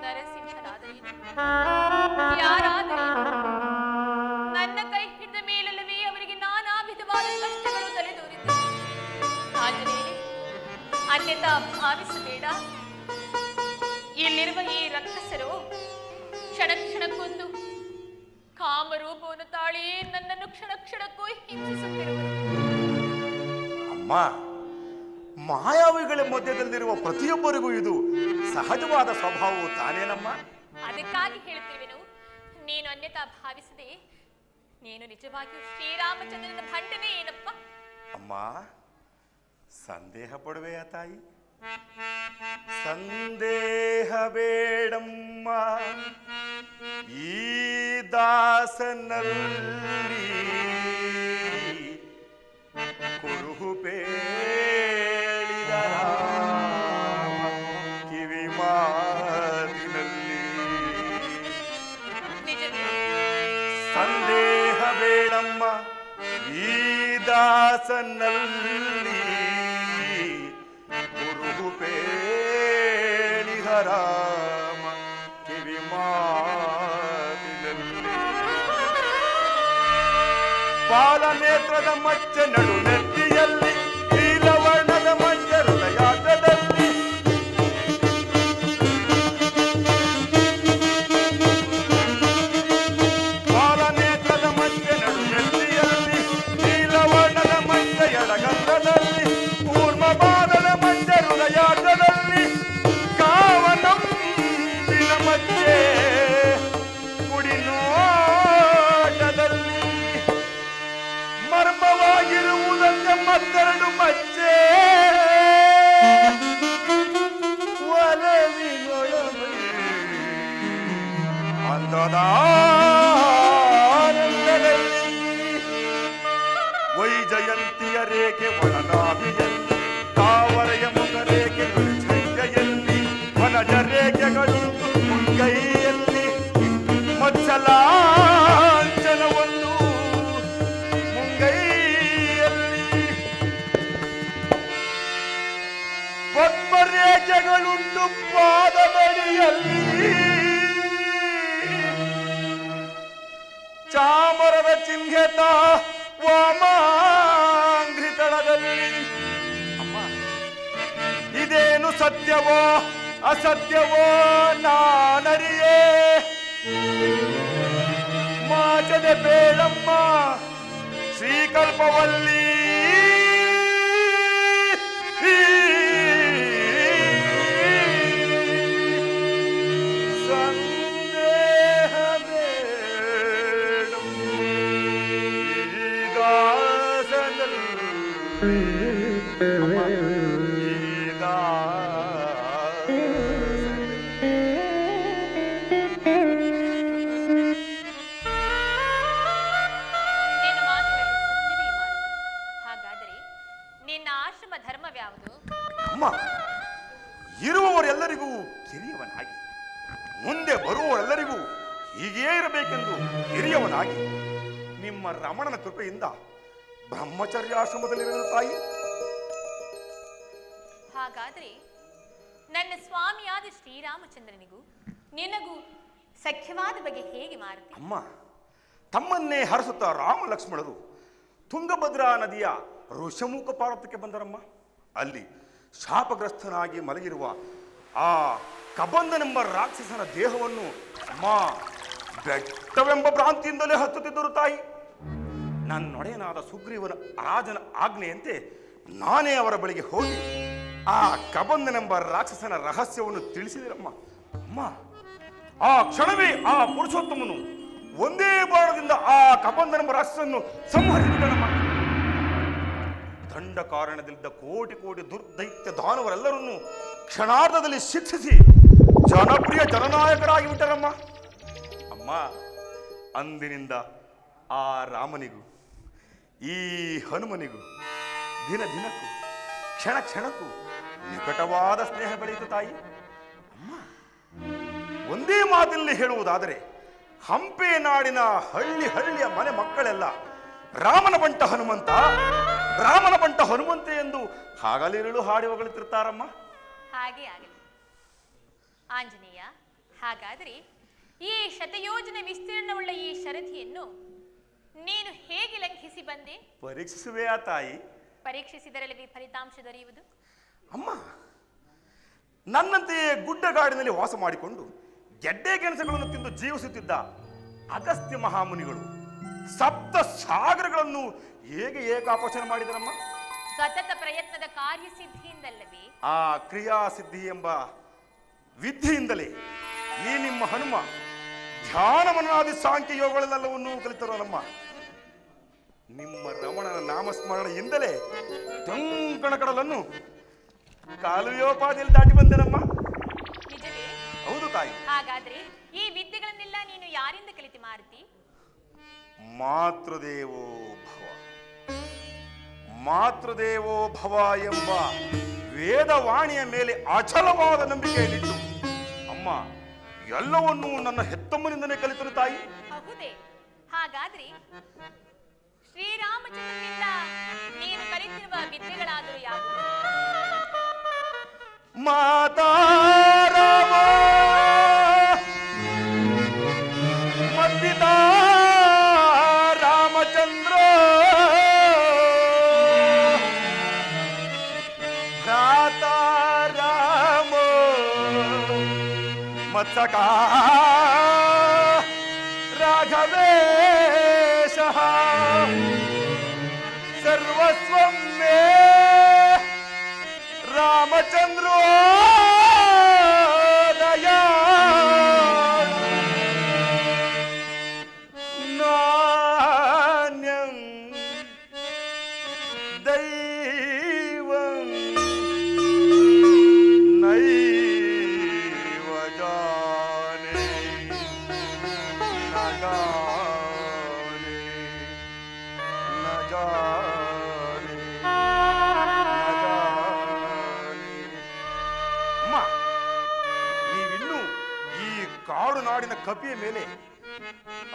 ನರಸಿಂಹನಾದರೇನು, ಯಾರಾದರೇನು, ನನ್ನ ಕೈ ಹಿಡಿದ ಮೇಲಲ್ಲವೇ ಅವರಿಗೆ ನಾನಾ ವಿಧವಾದ ಕಷ್ಟಗಳು ತಲೆದೋರಿತು. ಆಂಜನೇಯನೇ, ಅನ್ಯತಾ ಭಾವಿಸಬೇಡ. ಇಲ್ಲಿರುವ ಈ ರಕ್ಕಸರು ಕ್ಷಣ ಕ್ಷಣಕ್ಕೊಂದು ಕಾಮರೂಪವನ್ನು ತಾಳಿ ನನ್ನನ್ನು ಕ್ಷಣ ಕ್ಷಣಕ್ಕೂ ಹಿಂಸಿಸುತ್ತಿರುವರು. ಅಮ್ಮ, ಮಾಯಾವಿಗಳ ಮಧ್ಯದಲ್ಲಿರುವ ಪ್ರತಿಯೊಬ್ಬರಿಗೂ ಇದು ಸಹಜವಾದ ಸ್ವಭಾವವು ತಾನೇನಮ್ಮ? ಅದಕ್ಕಾಗಿ ಹೇಳುತ್ತಿರುವೆನು, ನೀನು ಅನ್ಯತಾ ಭಾವಿಸದೆ ನೀನು ನಿಜವಾಗಿಯೂ ಶ್ರೀರಾಮಚಂದ್ರನ ಭಂಡನೇ ಏನಪ್ಪ? ಅಮ್ಮ, ಸಂದೇಹ ಪಡುವೆಯ ತಾಯಿ? ಸಂದೇಹ ಬೇಡಮ್ಮ, ಈ ದಾಸನಲ್ಲಿ ಕುರುಹುಪೇಳಿದ ರಾಮ ಕಿವಿ ಮಾತಿನಲ್ಲಿ. ನಿಜವೇ? ಸಂದೇಹ ಬೇಡಮ್ಮ, ಈ ದಾಸನಲ್ಲಿ ಕುರುಹುಪೇಳಿದ ರಾಮ ಕಿವಿ ಮಾತಿನಲ್ಲಿ. ಪಾಲನೇತ್ರದ ಮಚ್ಚ ನಡು ನೆತ್ತಿಯಲ್ಲಿ, ನೀಲವರ್ಣದ ಮಂಜ ಹೃದಯಾಗ್ರದಲ್ಲಿ, ಪಾಲನೇತ್ರದ ಮಚ್ಚ ನಡು ನೆತ್ತಿಯಲ್ಲಿ, ನೀಲವರ್ಣದ ಮಂಜ ಎಡಗಂಧದಲ್ಲಿ, ಕೂರ್ಮ ಬಾಲದ ಮಂಜ ಹೃದಯಾಗ್ರದಲ್ಲಿ, ಕಾವನಂಬಿನ ಮಚ್ಚೆ ಕುಡಿನೋಟದಲ್ಲಿ ಮರ್ಮವಾಗಿರುವುದಂತೆ ಮತ್ತೆರಡು ಮಚ್ಚೆ ಒಲವಿನೊಳಗೆ ಅಂದದ ಆನಂದದಲ್ಲಿ ವೈಜಯಂತಿಯ ರೇಖೆ ಒಳನಾಭಿಯಲ್ಲಿ ತಾವರೆಯ ಮುಖರೇಖೆಗಳು ಛಂದೆಯಲ್ಲಿ ವನಜ ರೇಖೆಗಳುಂಟು ಮುಂಗೈಯಲ್ಲಿ ಮತ್ಸಲಾಂಚನವೊಂದು ಮುಂಗೈಯಲ್ಲಿ ಪದ್ಮರೇಖೆಗಳುಂಟು ಪಾದದಡಿಯಲ್ಲಿ ಚಾಮರದ ಚಿಹ್ನೆತ ವಾಮಾಂಘ್ರಿತಳದಲ್ಲಿ. ಅಮ್ಮ, ಇದೇನು ಸತ್ಯವೋ ಅಸತ್ಯವೋ ನಾನರಿಯೇ. ಮಾಚದೆ ಬೇಡಮ್ಮ ಶ್ರೀಕಲ್ಪವಲ್ಲಿ. ಇರುವವರೆಲ್ಲರಿಗೂ ಕಿರಿಯವನಾಗಿ, ಮುಂದೆ ಬರುವವರೆಲ್ಲರಿಗೂ ಹೀಗೇ ಇರಬೇಕೆಂದು ಹಿರಿಯವನಾಗಿ ನಿಮ್ಮ ರಮಣನ ಕೃಪೆಯಿಂದ ಬ್ರಹ್ಮಚರ್ಯಾಶ್ರಮದಲ್ಲಿರುವ ತಾಯಿ. ಹಾಗಾದ್ರೆ ನನ್ನ ಸ್ವಾಮಿಯಾದ ಶ್ರೀರಾಮಚಂದ್ರನಿಗೂ ನಿನಗೂ ಸಖ್ಯವಾದ ಬಗ್ಗೆ ಹೇಗೆ ಮಾರುತಿ? ಅಮ್ಮ, ತಮ್ಮನ್ನೇ ಹರಸುತ್ತಾ ರಾಮ ಲಕ್ಷ್ಮಣರು ತುಂಗಭದ್ರಾ ನದಿಯ ಋಷಮುಖ ಪರ್ವತಕ್ಕೆ ಬಂದರಮ್ಮ. ಅಲ್ಲಿ ಶಾಪಗ್ರಸ್ತನಾಗಿ ಮಲಗಿರುವ ಆ ಕಬಂದನೆಂಬ ರಾಕ್ಷಸನ ದೇಹವನ್ನು ಅಮ್ಮ ಬೆಟ್ಟವೆಂಬ ಭ್ರಾಂತಿಯಿಂದಲೇ ಹತ್ತುತ್ತಿದ್ದರು ತಾಯಿ. ನನ್ನೊಡೆಯನಾದ ಸುಗ್ರೀವನ ರಾಜನ ಆಜ್ಞೆಯಂತೆ ನಾನೇ ಅವರ ಬಳಿಗೆ ಹೋಗಿ ಆ ಕಬಂದನೆಂಬ ರಾಕ್ಷಸನ ರಹಸ್ಯವನ್ನು ತಿಳಿಸಿದಿರಮ್ಮ. ಅಮ್ಮ, ಆ ಕ್ಷಣವೇ ಆ ಪುರುಷೋತ್ತಮನು ಒಂದೇ ಬಾಣದಿಂದ ಆ ಕಬಂದನೆಂಬ ರಾಕ್ಷಸನ್ನು ಸಂಹರಿಸಿದನಮ್ಮ. ದಂಡ ಕಾರಣದಲ್ಲಿದ್ದ ಕೋಟಿ ಕೋಟಿ ದುರ್ದೈತ್ಯ ದಾನವರೆಲ್ಲರನ್ನು ಕ್ಷಣಾರ್ಧದಲ್ಲಿ ಶಿಕ್ಷಿಸಿ ಜನಪ್ರಿಯ ಜನನಾಯಕರಾಗಿ ಬಿಟ್ಟರಮ್ಮ. ಅಮ್ಮ, ಅಂದಿನಿಂದ ಆ ರಾಮನಿಗೂ ಈ ಹನುಮನಿಗೂ ದಿನ ದಿನಕ್ಕೂ ಕ್ಷಣ ಕ್ಷಣಕ್ಕೂ ನಿಕಟವಾದ ಸ್ನೇಹ ಬೆಳೆಯಿತು ತಾಯಿ. ಅಮ್ಮ, ಒಂದೇ ಮಾತಿನಲ್ಲಿ ಹೇಳುವುದಾದರೆ ಹಂಪೆ ನಾಡಿನ ಹಳ್ಳಿ ಹಳ್ಳಿಯ ಮನೆ ಮಕ್ಕಳೆಲ್ಲ ರಾಮನ ಬಂಟ ಹನುಮಂತ, ರಾಮನ ಬಂಟ ಹನುಮಂತೆ ಎಂದು ಹಗಲಿರುಳು ಹಾಡಿ ಹೊಗಳುತ್ತಿರ್ತಾರಮ್ಮ. ಹಾಗೆ ಆಗಲಿ ಆಂಜನೇಯ. ಹಾಗಾದರೆ ಈ ಶತಯೋಜನ ವಿಸ್ತೀರ್ಣವುಳ್ಳ ಈ ಶರಧಿಯನ್ನು ನೀನು ಹೇಗೆ ಲಂಘಿಸಿ ಬಂದೆ? ಪರೀಕ್ಷಿಸುವೆಯಾ ತಾಯಿ? ಪರೀಕ್ಷಿಸಿದರಲ್ಲಿ ಫಲಿತಾಂಶ ದೊರೆಯುವುದು. ಅಮ್ಮ, ನನ್ನಂತೆಯೇ ಗುಡ್ಡಗಾಡಿನಲ್ಲಿ ವಾಸ ಮಾಡಿಕೊಂಡು ಗೆಡ್ಡೆ ಗೆಣಸುಗಳನ್ನು ತಿಂದು ಜೀವಿಸುತ್ತಿದ್ದ ಅಗಸ್ತ್ಯ ಮಹಾಮುನಿಗಳು ಸಪ್ತ ಸಾಗರಗಳನ್ನು ಹೇಗೆ ಏಕಾಪೋಷಣ ಮಾಡಿದರಮ್ಮ? ಸತತ ಪ್ರಯತ್ನದ ಕಾರ್ಯಸಿದ್ಧಿಯಿಂದಲ್ಲವೇ? ಆ ಕ್ರಿಯಾಸಿದ್ಧಿ ಎಂಬ ವಿದ್ಯೆಯಿಂದಲೇ ಈ ನಿಮ್ಮ ಹನುಮ ಧ್ಯಾನವನ್ನಾದಿ ಸಾಂಖ್ಯ ಯೋಗಗಳೆಲ್ಲವನ್ನೂ ಕಲಿತರಲ್ಲಮ್ಮ. ನಿಮ್ಮ ರಮಣನ ನಾಮಸ್ಮರಣೆಯಿಂದಲೇ ಕಂಕಣ ಕಡಲನ್ನು ಕಾಲುವ್ಯೋಪಾದಿಯಲ್ಲಿ ದಾಟಿ ಬಂದೆನಮ್ಮ. ನಿಜವೇ? ಹೌದು ತಾಯಿ. ಹಾಗಾದ್ರೆ ಈ ವಿದ್ಯೆಗಳನ್ನೆಲ್ಲ ನೀನು ಯಾರಿಂದ ಕಲಿತು ಮಾರುತಿ? ಮಾತೃದೇವೋ ಭವ, ಮಾತೃದೇವೋ ಭವ ಎಂಬ ವೇದವಾಣಿಯ ಮೇಲೆ ಅಚಲವಾದ ನಂಬಿಕೆಯಲ್ಲಿಟ್ಟು ಅಮ್ಮ ಎಲ್ಲವನ್ನೂ ನನ್ನ ಹೆತ್ತಮ್ಮನಿಂದಲೇ ಕಲಿತರು ತಾಯಿ. ಹೌದೇ? ಹಾಗಾದ್ರೆ ಶ್ರೀರಾಮಚಂದ್ರನಿಂದ ನೀನು ಕಲಿತಿರುವ ವಿದ್ಯೆಗಳಾದರೂ ಯಾವುವು? ಮಾತಾ ರಾಮ ಮದ್ದಿತಾ ರಾಮಚಂದ್ರ ಭ್ರಾತಾ ರಾಮ ಮತ್ಸಕಾ ರಾಘವೇಶ ಸರ್ವಸ್ವಂ ಮೇ ರಾಮಚಂದ್ರೋ ದಯಾ ನಾಣ್ಯಂ ದೈವಂ ನೈವ ಜಾನೆ. ಕಪಿಯ ಮೇಲೆ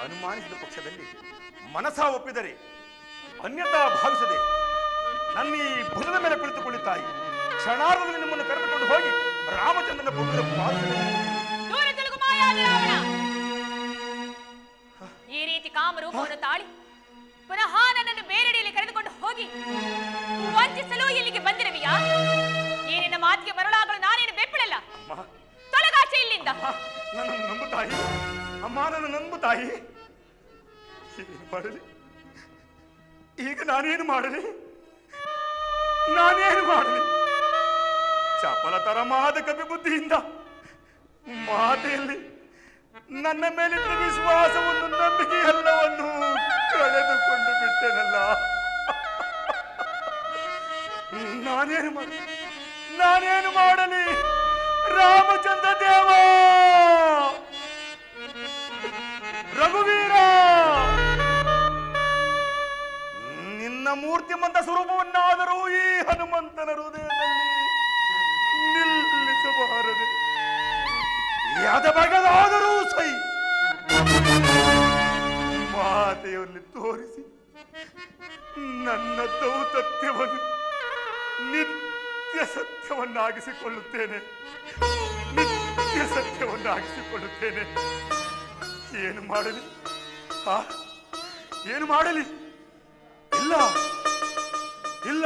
ಅನುಮಾನಿಸಿದ ಪಕ್ಷದಲ್ಲಿ ಮನಸ ಒಪ್ಪಿದರೆ ಅನ್ಯತಾ ಭಾವಿಸದೆ ನನ್ನ ಈ ಭುಜದ ಮೇಲೆ ಕುಳಿತುಕೊಳ್ಳಿ ತಾಯಿ. ಕ್ಷಣಾರ್ಧದಲ್ಲಿ ನಿಮ್ಮನ್ನು ಕರೆದುಕೊಂಡು ಹೋಗಿ ರಾಮಚಂದ್ರನ ಭುಜದ ದೂರ ತಿರುಗು ಮಾಯಾದ ರಾವಣ. ಈ ರೀತಿ ಕಾಮರೂಪವನ್ನು ತಾಳಿ ಪುನಃ ನನ್ನನ್ನು ಬೇರೆಡೆಯಲ್ಲಿ ಕರೆದುಕೊಂಡು ಹೋಗಿ ವಂಚಿಸಲು ಇಲ್ಲಿಗೆ ಬಂದಿರವಿಯಾ? ಈ ನಿನ್ನ ಮಾತಿಗೆ ಮರಳಾಗಲು ನಾನೇನು ಬೆಪ್ಪಳಲ್ಲ. ತೊಲಗಾಚೆ ಇಲ್ಲಿಂದ. ನನ್ನನ್ನು ನಂಬು ತಾಯಿ. ಅಮ್ಮ, ನನ್ನ ನಂಬು ತಾಯಿ. ಏನು ಮಾಡಲಿ ಈಗ? ನಾನೇನು ಮಾಡಲಿ? ಚಪಲ ತರಮಾದ ಕಪಿ ಬುದ್ಧಿಯಿಂದ ಮಾತೆಯಲ್ಲಿ ನನ್ನ ಮೇಲಿದ್ದ ವಿಶ್ವಾಸವನ್ನು, ನಂಬಿಕೆ ಎಲ್ಲವನ್ನು ಕಳೆದುಕೊಂಡು ಬಿಟ್ಟೆನಲ್ಲ. ನಾನೇನು ಮಾಡಲಿ ರಾಮಚಂದ್ರ ದೇವ? ರಘುವೀರ, ನಿನ್ನ ಮೂರ್ತಿಮಂತ ಸ್ವರೂಪವನ್ನಾದರೂ ಈ ಹನುಮಂತನ ಹೃದಯದಲ್ಲಿ ನಿಲ್ಲಿಸಬಾರದೆ. ಯಾದ ಬಗೆದಾದರೂ ಸೈ ಮಾತೆಯಲ್ಲಿ ತೋರಿಸಿ ನನ್ನ ದೌತತ್ಯವನ್ನು ನಿತ್ಯ ಸತ್ಯವನ್ನಾಗಿಸಿಕೊಳ್ಳುತ್ತೇನೆ. ಏನು ಮಾಡಲಿ? ಏನು ಮಾಡಲಿ? ಇಲ್ಲ,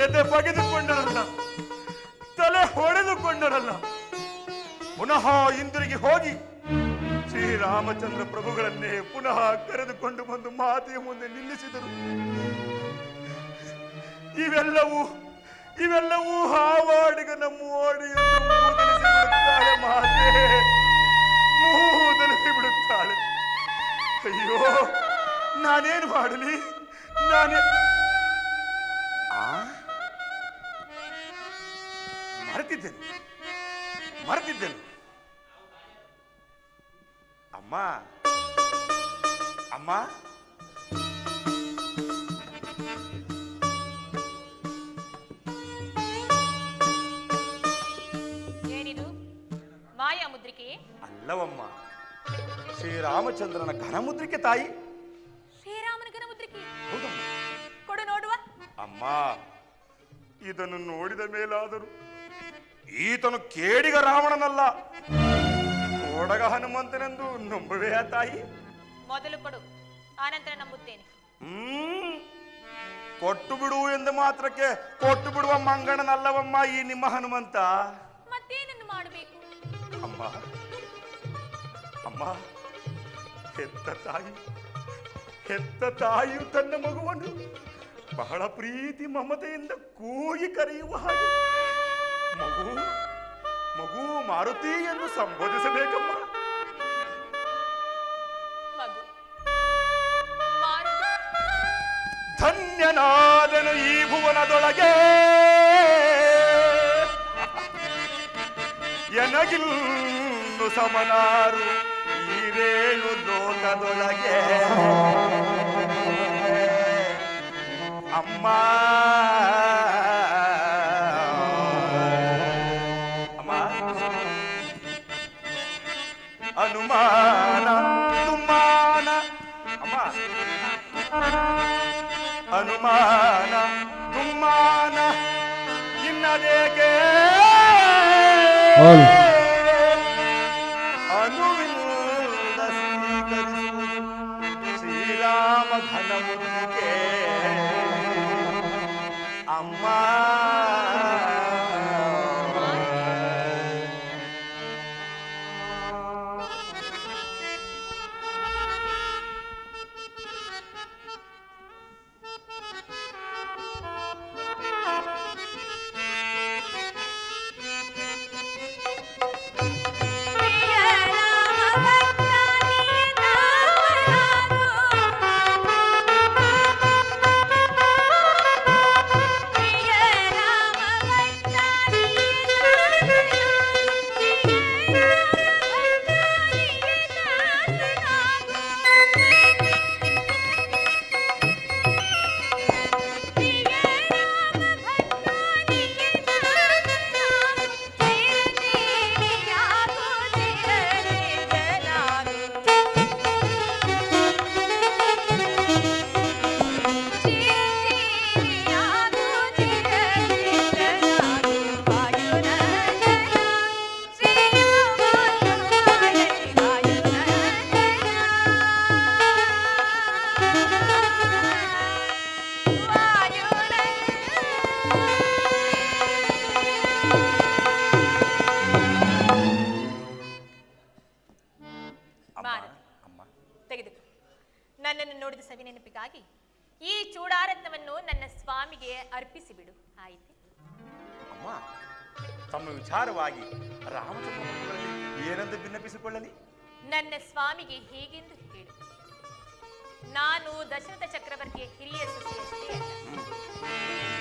ಎದೆ ಬಗೆದುಕೊಂಡರಲ್ಲ, ತಲೆ ಹೊಡೆದುಕೊಂಡರಲ್ಲ. ಪುನಃ ಹಿಂದಿರುಗಿ ಹೋಗಿ ಶ್ರೀರಾಮಚಂದ್ರ ಪ್ರಭುಗಳನ್ನೇ ಪುನಃ ಕರೆದುಕೊಂಡು ಬಂದು ಮಾತೆಯ ಮುಂದೆ ನಿಲ್ಲಿಸಿದರು. ಇವೆಲ್ಲವೂ ಹಾವಾಡಿಗನ ಮೋಡಿಯನ್ನು ಮೂದಲಿಸಿ ಬಿಡುತ್ತಾಳೆ ಮಾತೆ, ಮೂದಲಿಸಿ ಬಿಡುತ್ತಾಳೆ. ಅಯ್ಯೋ, ನಾನೇನು ಮಾಡಲಿ? ಮರೆತಿದ್ದೇನೆ. ಅಮ್ಮ, ಏನಿದು ಮಾಯಾ ಮುದ್ರಿಕೆ? ಅಲ್ಲವಮ್ಮ, ಶ್ರೀರಾಮಚಂದ್ರನ ಘನಮುದ್ರಿಕೆ ತಾಯಿ. ಶ್ರೀರಾಮನ ಘನಮುದ್ರಿಕೆ? ಹೌದಮ್ಮ. ಕೊಡು ನೋಡುವ. ಅಮ್ಮ, ಇದನ್ನು ನೋಡಿದ ಮೇಲಾದರೂ ಈತನು ಕೇಡಿಗ ರಾವಣನಲ್ಲ, ಕೋಡಗ ಹನುಮಂತನೆಂದು ನಂಬುವೆಯಾ ತಾಯಿ? ಮೊದಲು ಕೊಡು, ಆನಂತರ ನಂಬುತ್ತೇನೆ. ಕೊಟ್ಟು ಬಿಡು ಎಂದು ಮಾತ್ರಕ್ಕೆ ಕೊಟ್ಟು ಬಿಡುವ ಮಂಗಣನಲ್ಲವಮ್ಮ ಈ ನಿಮ್ಮ ಹನುಮಂತ. ಮತ್ತೇನನ್ನು ಮಾಡಬೇಕು? ಅಮ್ಮ, ಹೆತ್ತ ತಾಯಿಯು ತನ್ನ ಮಗುವನ್ನು ಬಹಳ ಪ್ರೀತಿ ಮಮತೆಯಿಂದ ಕೂಗಿ ಕರೆಯುವ ಹಾಗೆ ಮಗು ಮಾರುತಿ ಎಂದು ಸಂಬೋಧಿಸಬೇಕಮ್ಮ. ಧನ್ಯನಾದನು ಈ ಭುವನದೊಳಗೆ, ಎನಗಿನ್ನು ಸಮನಾರು ಈರೇಳು ಲೋಕದೊಳಗೆ. ಅಮ್ಮ, ಅನುಮಾನ ತುಮಾನ, ಅನುಮಾನ ತುಮಾನ ಇನ್ನದೇಕೆ ಅನುವಿಂದ ಸ್ವೀಕರಿಸು ಶ್ರೀರಾಮ ಘನಮುದ್ರಿಕೆ. ಅಮ್ಮ, ಪ್ರಿಯ ಸ್ವಾಮಿಗೆ ಅರ್ಪಿಸಿಬಿಡು, ಆಯಿತೆ? ಅಮ್ಮ, ತಮ್ಮ ವಿಚಾರವಾಗಿ ರಾಮಚಂದ್ರನಲ್ಲಿ ಏನೆಂದು ಭಿನ್ನಪಿಸಿಕೊಳ್ಳಲಿ? ನನ್ನ ಸ್ವಾಮಿಗೆ ಹೀಗೆಂದು ಹೇಳು, ನಾನು ದಶರಥ ಚಕ್ರವರ್ತಿಯ ಹಿರಿಯ ಸೊಸೆಯಷ್ಟೇ ಅಲ್ಲ,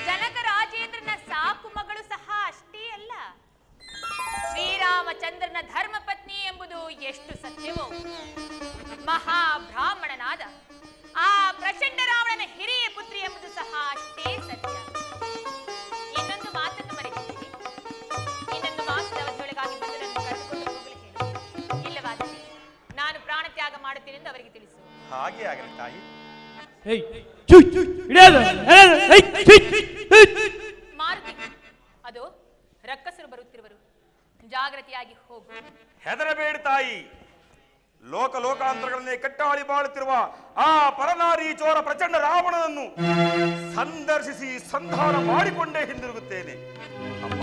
ಜನಕ ರಾಜೇಂದ್ರನ ಸಾಕು ಮಗಳು ಸಹ ಅಷ್ಟೇ ಅಲ್ಲ, ಶ್ರೀರಾಮಚಂದ್ರನ ಧರ್ಮಪತ್ನಿ ಎಂಬುದು ಎಷ್ಟು ಸತ್ಯವೋ, ಮಹಾಬ್ರಾಹ್ಮಣನಾದ ಆ ಪ್ರಚಂಡ ರಾವಣನ ಹಿರಿಯ ಪುತ್ರಿ ಎಂಬುದು ಸಹ ಅಷ್ಟೇ ಸತ್ಯ. ಇನ್ನೊಂದು ಮಾತನ್ನು ಮರೆತಿದ್ದೀನಿ, ಇನ್ನೊಂದು ಮಾಸದ ಅವಧಿಯೊಳಗಾಗಿ ಬಂದು ನನ್ನ ಕರೆದುಕೊಂಡು ಹೋಗಲು ಹೇಳು. ಇಲ್ಲವಾದರೆ ನಾನು ಪ್ರಾಣ ತ್ಯಾಗ ಮಾಡುತ್ತೇನೆ ಎಂದು ಅವರಿಗೆ ತಿಳಿಸು. ಹಾಗೆ ಆಗಲಿ ತಾಯಿ. ಮಾರುತಿ, ಅದು ರಕ್ಕಸರು ಬರುತ್ತಿರುವರು, ಜಾಗೃತಿಯಾಗಿ ಹೋಗು. ಹೆದರಬೇಡಿ ತಾಯಿ. ಲೋಕಾಂತರಗಳನ್ನೇ ಕಟ್ಟಾಳಿ ಬಾಳುತ್ತಿರುವ ಆ ಪರನಾರಿ ಚೋರ ಪ್ರಚಂಡ ರಾವಣನನ್ನು ಸಂದರ್ಶಿಸಿ ಸಂಧಾನ ಮಾಡಿಕೊಂಡೇ ಹಿಂದಿರುಗುತ್ತೇನೆ. ಅಮ್ಮ,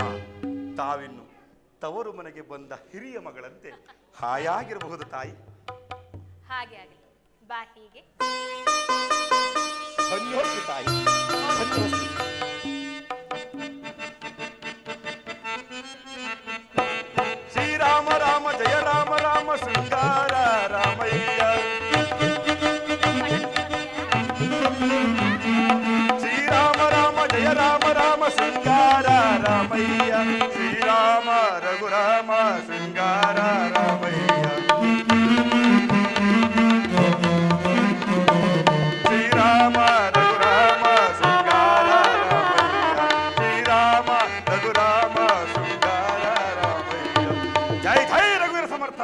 ತಾವಿನ್ನು ತವರು ಮನೆಗೆ ಬಂದ ಹಿರಿಯ ಮಗಳಂತೆ ಹಾಯಾಗಿರಬಹುದು ತಾಯಿ. ಹಾಗೆ ಆಗಲಿ, ಬಾ ಹೀಗೆ. ಧನ್ಯೋಸ್ತಿ ತಾಯಿ, ಧನ್ಯೋಸ್ತಿ. ಶ್ರೀರಾಮ ರಾಮ ಜಯ ರಾಮ ರಾಮ ಶೃಂಗಾರ ರಾಮಯ್ಯ. ಶ್ರೀರಾಮ ರಾಮ ಜಯ ರಾಮ ರಾಮ ಶೃಂಗಾರ ರಾಮಯ್ಯ. ಶ್ರೀರಾಮ ರಘುರಾಮ ಶೃಂಗಾರ ರಾಮಯ್ಯ. ಶ್ರೀರಾಮ ರಘುರಾಮ ಶೃಂಗಾರ ರಾಮಯ್ಯ. ಶ್ರೀರಾಮ ರಘುರಾಮ ಶೃಂಗಾರ ರಾಮಯ್ಯ. ಜೈ ಜೈ ರಘುವೀರ ಸಮರ್ಥ.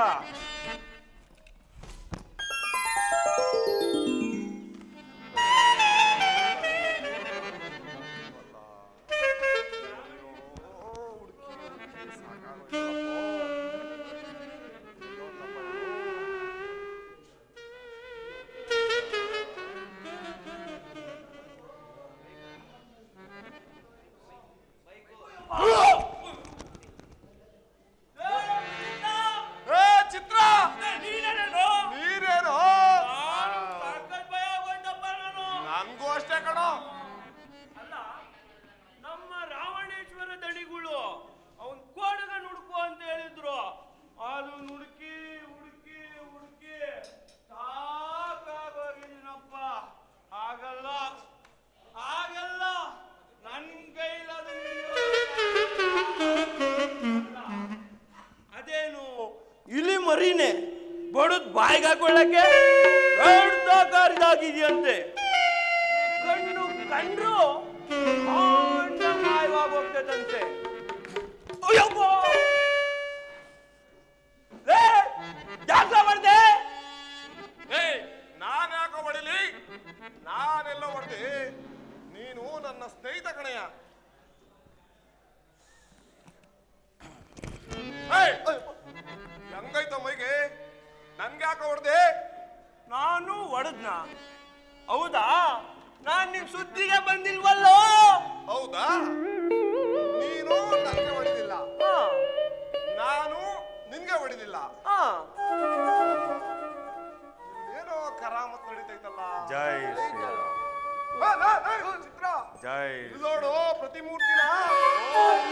ಬಡದ್ ಬಾಯಿಗೆ ಹಾಕೊಳ್ಳಕ್ಕೆ ಕಾರಿದಾಗಿದೆಯಂತೆ. ಕಣ್ಣು ಕಂಡ್ರು ಮಾಯವಾಗಿ ಹೋಗ್ತದಂತೆ. ಯಾಕೆ ಬರ್ದೆ? ನಾನು ಯಾಕೋ ಹೊಡಿಲಿ? ನಾನೆಲ್ಲ ಹೊಡೆದೆ? ನೀನು ನನ್ನ ಸ್ನೇಹಿತ ಕಣೆಯ. ಹೆಂಗೈತ ಮೈಗೆ? ನನ್ಗೆ ಯಾಕೋ ಹೊಡೆದೆ? ನಾನು ಹೊಡೆದ್ನ? ಹೌದಾ? ನಾನ್ ನಿಮ್ ಸುದ್ದಿಗೆ ಬಂದಿಲ್ವಲ್ಲೋ? ಹೌದಾ? ನೀನು ನನಗೆ ಹೊಡೆದಿಲ್ಲ, ನಾನು ನಿನ್ಗೆ ಹೊಡೆದಿಲ್ಲ. ಏನೋ ಕರಾಮತ್ ನಡೀತೈತಲ್ಲ. ಜೈ ಶ್ರೀರಾಮ್. ಚಿತ್ರ ಜೈ ನೋಡು ಪ್ರತಿಮೂರ್ತಿನ.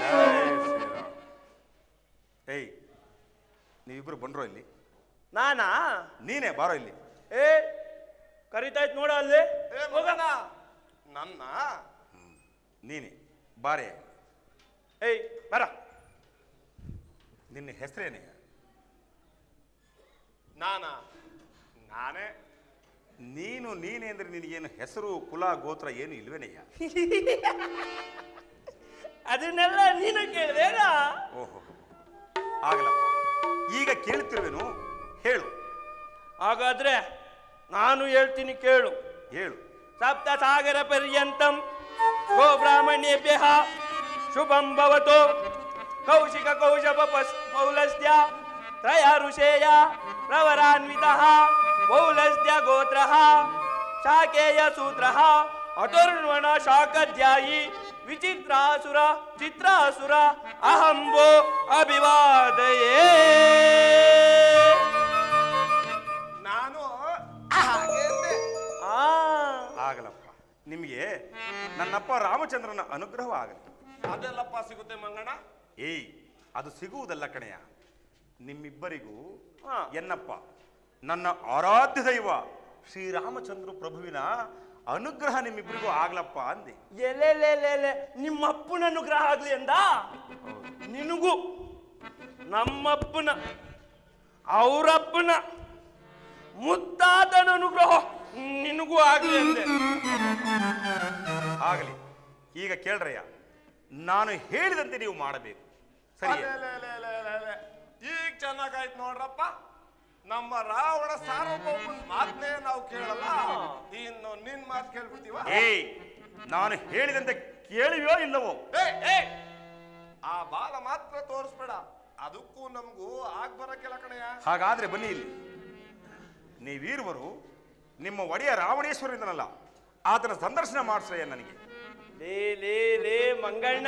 ಜೈ ಶ್ರೀರಾಮ್. ಏಯ್, ನೀವಿಬ್ರು ಬಂಡ್ರೋ ಇಲ್ಲಿ? ನಾನಾ? ನೀನೇ ಬಾರೋ ಇಲ್ಲಿ. ಏ ಕರಿತಾಯ್ತು ನೋಡ ಅಲ್ಲಿ. ಹೋಗೋಣ. ನನ್ನ ನೀನೆ ಬಾರೆ. ಏಯ್ ಬರ. ನಿನ್ನ ಹೆಸರೇನೆ? ನಾನೇ. ನೀನೇ ಅಂದ್ರೆ ನಿನಗೇನು ಹೆಸರು ಕುಲ ಗೋತ್ರ ಏನು ಇಲ್ವೇನಯ್ಯ? ಅದನ್ನೆಲ್ಲ ನೀನು ಕೇಳಿದೇನ? ಓಹೋ, ಆಗಲಪ್ಪ. ಈಗ ಕೇಳುತ್ತಿರುವೆನು, ಹೇಳು. ಹಾಗಾದ್ರೆ ನಾನು ಹೇಳ್ತೀನಿ ಕೇಳು. ಹೇಳು. ಸಪ್ತ ಸಾಗರ ಪರ್ಯಂತಂ ಗೋ ಬ್ರಾಹ್ಮಣ್ಯೇಭ್ಯಃ ಶುಭಂ ಭವತು. ಕೌಶಿಕ ಕೌಶಪ ಪೌಲಸ್ತ್ಯ ತ್ರಯ ಋಷೇಯ ಪ್ರವರಾನ್ವಿತಃ ಪೌಲಸ್ತ್ಯ ಗೋತ್ರಃ ಶಾಕೇಯ ಸೂತ್ರಃ ಅತುರ್ವಣ ಶಾಕಧ್ಯಾಯಿ ವಿಚಿತ್ರಾಸುರ ಚಿತ್ರಾಸುರ ಅಹಂಬೋ ಅಭಿವಾದಯೇ. ನಾನು ಹಾಗೆ ಆಗಲಪ್ಪ. ನಿಮಗೆ ನನ್ನಪ್ಪ ರಾಮಚಂದ್ರನ ಅನುಗ್ರಹವಾಗಲಿ. ಅದೆಲ್ಲಪ್ಪ ಸಿಗುತ್ತೆ ಮಂಗಣ್ಣ. ಏಯ್, ಅದು ಸಿಗುವುದಲ್ಲ ಕಣೆಯ. ನಿಮ್ಮಿಬ್ಬರಿಗೂ ಎನ್ನಪ್ಪ ನನ್ನ ಆರಾಧ್ಯ ದೈವ ಶ್ರೀರಾಮಚಂದ್ರ ಪ್ರಭುವಿನ ಅನುಗ್ರಹ ನಿಮ್ಮಿಬ್ಬರಿಗೂ ಆಗ್ಲಪ್ಪ ಅಂದೆ. ಎಲೆ ನಿಮ್ಮಪ್ಪನ ಅನುಗ್ರಹ ಆಗ್ಲಿ ಅಂದ. ನಿನಗೂ ನಮ್ಮಪ್ಪನ ಅವರಪ್ಪನ ಮುತ್ತಾದನ ಅನುಗ್ರಹ ನಿನಗೂ ಆಗ್ಲಿ ಅಂದೆ. ಆಗಲಿ. ಈಗ ಕೇಳ್ರಯ್ಯ, ನಾನು ಹೇಳಿದಂತೆ ನೀವು ಮಾಡಬೇಕು. ಸರಿ? ಈಗ ಚೆನ್ನಾಗಾಯ್ತು ನೋಡ್ರಪ್ಪ. ನಮ್ಮ ರಾವಣ ಸಾರ್ವಭೌಮನ ಮಾತನ್ನೇ ನಾವು ಕೇಳಲ್ಲ, ಇನ್ನು ನಿನ್ ಮಾತು ಕೇಳ್ಬಿಡ್ತೀವ? ಏಯ್, ನಾನು ಹೇಳಿದಂತೆ ಕೇಳಿವೋ ಇಲ್ಲವೋ? ಆ ಬಾಲ ಮಾತ್ರ ತೋರಿಸ್ಬೇಡ, ಅದಕ್ಕೂ ನಮಗೂ ಆಗ್ಬರಕ್ಕೆಲ್ಲ ಕಣಯ್ಯ. ಹಾಗಾದ್ರೆ ಬನ್ನಿ ಇಲ್ಲಿ. ನೀವೀರುವರು ನಿಮ್ಮ ಒಡೆಯ ರಾವಣೇಶ್ವರನಿಂದನಲ್ಲ, ಆತನ ಸಂದರ್ಶನ ಮಾಡಿಸ್ರಯ್ಯ ನನಗೆ. ಲೇ ಮಂಗಣ್ಣ,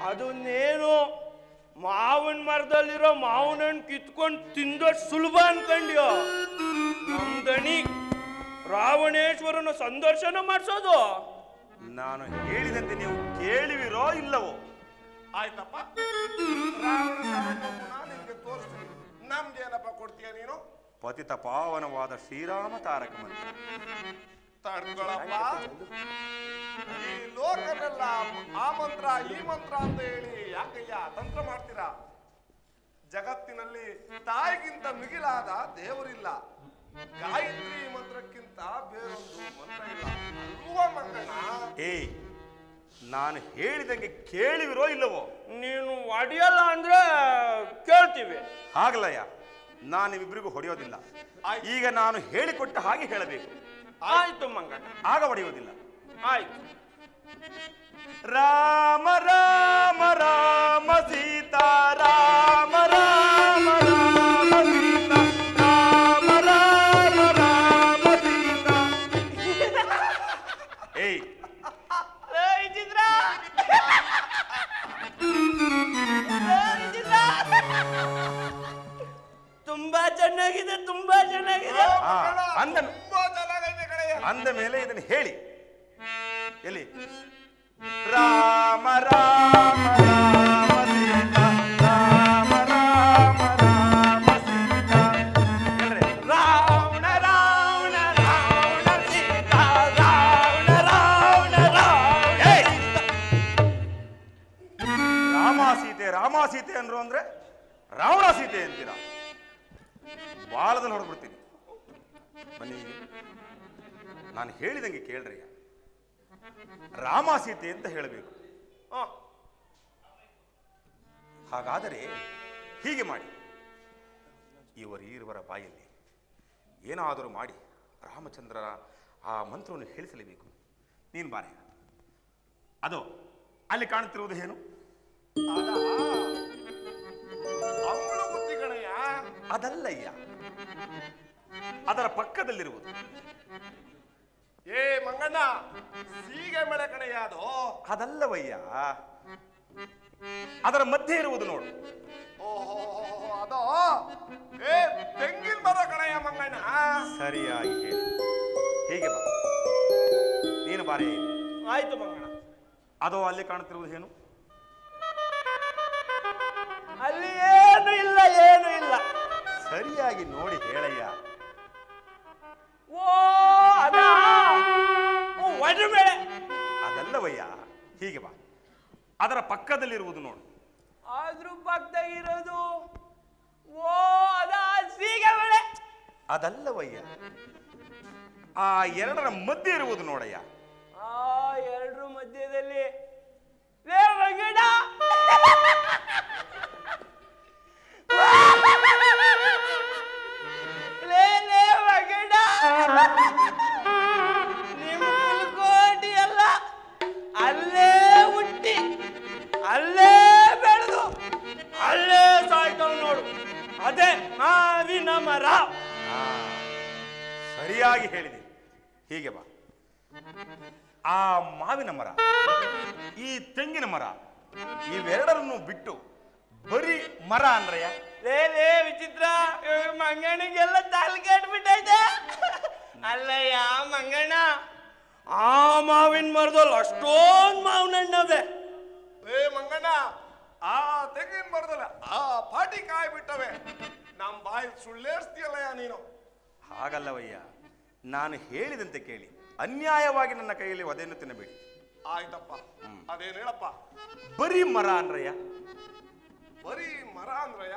ಅದು ನೇನು ಮಾವನ್ ಮರದಲ್ಲಿರೋ ಮಾವನ ಹಣ್ಣು ಕಿತ್ಕೊಂಡು ತಿಂದಷ್ಟು ಸುಲಭ ಅನ್ಕೊಂಡ್ಯೋ? ನಮ್ದಣಿ ರಾವಣೇಶ್ವರನ ಸಂದರ್ಶನ ಮಾಡಿಸೋದು. ನಾನು ಹೇಳಿದಂತೆ ನೀವು ಕೇಳುವಿರೋ ಇಲ್ಲವೋ? ಆಯ್ತಪ್ಪ, ರಾವಣ ಸಾರ್ವಭೌಮನ ನಿನ್ಗೆ ತೋರಿಸ್ತೀನಿ. ನಮ್ಗೇನಪ್ಪ ಕೊಡ್ತೀಯ ನೀನು? ಪತಿತ ಪಾವನವಾದ ಶ್ರೀರಾಮ ತಾರಕ ಮಂತ್ರ. ತಡ್ಕೊಳಪ್ಪ, ಈ ಲೋಕನೆಲ್ಲ ಆ ಮಂತ್ರ ಈ ಮಂತ್ರ ಅಂತ ಹೇಳಿ ಯಾಕಯ್ಯ ತಂತ್ರ ಮಾಡ್ತೀರಾ? ಜಗತ್ತಿನಲ್ಲಿ ತಾಯಿಗಿಂತ ಮಿಗಿಲಾದ ದೇವರಿಲ್ಲ. ಗಾಯತ್ರಿ ಮಂತ್ರಕ್ಕಿಂತ ಬೇರೊಂದು ಮಂತ್ರ ಇಲ್ಲ ಅಲ್ವಾ ಮಂಗಣ್ಣ? ಏಯ್, ನಾನು ಹೇಳಿದಂಗೆ ಕೇಳುವಿರೋ ಇಲ್ಲವೋ? ನೀನು ಒಡೆಯಲ್ಲ ಅಂದ್ರೆ ಕೇಳ್ತೀವಿ. ಹಾಗಲಯ್ಯ, ನಾನು ನಿಮ್ಮಿಬ್ಬರಿಗೂ ಹೊಡೆಯೋದಿಲ್ಲ. ಈಗ ನಾನು ಹೇಳಿಕೊಟ್ಟ ಹಾಗೆ ಹೇಳಬೇಕು. ಆಯ್ತು ಮಂಗಣ್ಣ, ಆಗ ಹೊಡೆಯುವುದಿಲ್ಲ. ಆಯ್ತು. ರಾಮ ರಾಮ ರಾಮ ಸೀತಾ ರಾಮ ರಾಮ ರಾಮ ಸೀತಾ ರಾಮ ರಾಮ ರಾಮ ಸೀತಾ. ಏಯ್, ತುಂಬಾ ಚೆನ್ನಾಗಿದೆ, ತುಂಬಾ ಚೆನ್ನಾಗಿದೆ. ಅಂದ ಮೇಲೆ ಇದನ್ನು ಹೇಳಿ. ಎಲ್ಲಿ? ರಾಮ ರಾಮ ರಾಮ ಸೀತಾ ರಾಮ ರಾಮ ರಾಮ ಸೀತಾ. ರಾವಣ ರಾವಣ ರಾವಣ ಸೀತಾ ರಾವಣ ರಾವಣ ರಾವಣ. ರಾಮ ಸೀತೆ ರಾಮ ಸೀತೆ ಅಂದ್ರು ಅಂದ್ರೆ ರಾವಣ ಸೀತೆ ಅಂತೀರಾ? ಬಾಲದಲ್ಲಿ ಹೊರಬಿಡ್ತೀನಿ. ಬನ್ನಿ, ನಾನು ಹೇಳಿದಂಗೆ ಕೇಳ್ರಿ. ರಾಮ ಸೀತೆ ಅಂತ ಹೇಳಬೇಕು. ಹಾಗಾದರೆ ಹೀಗೆ ಮಾಡಿ, ಇವರ ಬಾಯಲ್ಲಿ ಏನಾದರೂ ಮಾಡಿ ರಾಮಚಂದ್ರರ ಆ ಮಂತ್ರವನ್ನು ಹೇಳಿಸಲೇಬೇಕು. ನೀನು ಬಾರೆ. ಅದು ಅಲ್ಲಿ ಕಾಣುತ್ತಿರುವುದು ಏನು? ಅದಲ್ಲಯ್ಯ, ಅದರ ಪಕ್ಕದಲ್ಲಿರುವುದು. ಏ ಮಂಗಣ್ಣ, ಸೀಗೆ ಮಳೆ ಕಣಯ್ಯ ಅದು. ಅದಲ್ಲವಯ್ಯ, ಅದರ ಮಧ್ಯೆ ಇರುವುದು ನೋಡು. ಓಹೋ, ಅದೋ ಏ ತೆಂಗಿನ ಮರ ಕಣಯ್ಯ ಮಂಗಣ್ಣ. ಸರಿಯಾಗಿ ಹೇಳಿ. ಹೀಗೆ ಬಾ, ನೀನು ಬಾರೆ. ಆಯ್ತು ಮಂಗಣ್ಣ. ಅದೋ ಅಲ್ಲಿ ಕಾಣುತ್ತಿರುವುದು ಏನು? ಅಲ್ಲಿ ಏನು ಇಲ್ಲ, ಏನು ಇಲ್ಲ. ಸರಿಯಾಗಿ ನೋಡಿ ಹೇಳಯ್ಯ. ಓ ಅದ ಒಡಬೇಳೆ. ಅದಲ್ಲವಯ್ಯ, ಹೀಗೆ ಬಾ, ಅದರ ಪಕ್ಕದಲ್ಲಿರುವುದು ನೋಡು. ಆದ್ರೂ ಪಕ್ಕದಾಗಿರೋದು ಓ ಅದ ಸೀಗೆ ಬೆಳೆ. ಅದಲ್ಲವಯ್ಯ, ಆ ಎರಡರ ಮಧ್ಯೆ ಇರುವುದು ನೋಡಯ್ಯ. ಆ ಎರಡರ ಮಧ್ಯದಲ್ಲಿ ಲೇ ಮಗಡ, ಲೇ ಮಗಡ, ನಿಮ್ಮ ಕೋಟಿ ಎಲ್ಲ ಅಲ್ಲೇ ಹುಟ್ಟಿ ಅಲ್ಲೇ ಬೆಳೆದು ಅಲ್ಲೇ ಸಾಯ್ತವ್ ನೋಡು. ಅದೇ ಮಾವಿನ ಮರ. ಸರಿಯಾಗಿ ಹೇಳಿದೆ. ಹೀಗೆ ಬಾ, ಆ ಮಾವಿನ ಮರ, ಈ ತೆಂಗಿನ ಮರ, ಇವೆರಡರನ್ನು ಬಿಟ್ಟು ಬರೀ ಮರ ಅಂದ್ರಯ್ಯ. ಲೇ ವಿಚಿತ್ರ, ಮಂಗಣ್ಣಿಗೆಲ್ಲ ತಾಲ್ ಕೆಟ್ಬಿಟ್ಟೈತೆ. ಅಲ್ಲಯ್ಯ ಮಂಗಣ್ಣ, ಆ ಮಾವಿನ ಮರದಲ್ಲಿ ಅಷ್ಟೊಂದು ಮಾವಿನ ಹಣ್ಣವೆ. ಏ ಮಂಗಣ್ಣ, ಆ ತೆಂಗಿನ ಮರದಲ್ಲ ಆ ಪಾಟಿ ಕಾಯಿ ಬಿಟ್ಟವೆ. ನಮ್ ಬಾಯಿ ಸುಳ್ಳೇರ್ಸ್ತೀಯಲ್ಲಯ್ಯ ನೀನು. ಹಾಗಲ್ಲವಯ್ಯ, ನಾನು ಹೇಳಿದಂತೆ ಕೇಳಿ, ಅನ್ಯಾಯವಾಗಿ ನನ್ನ ಕೈಯಲ್ಲಿ ಒದೆಯನ್ನು ತಿನ್ನಬೇಡಿ. ಆಯ್ತಪ್ಪ, ಅದೇನ್ ಹೇಳಪ್ಪ. ಬರೀ ಮರ ಅನ್ರಯ್ಯ, ಬರೀ ಮರ ಅಂದ್ರಯ್ಯ?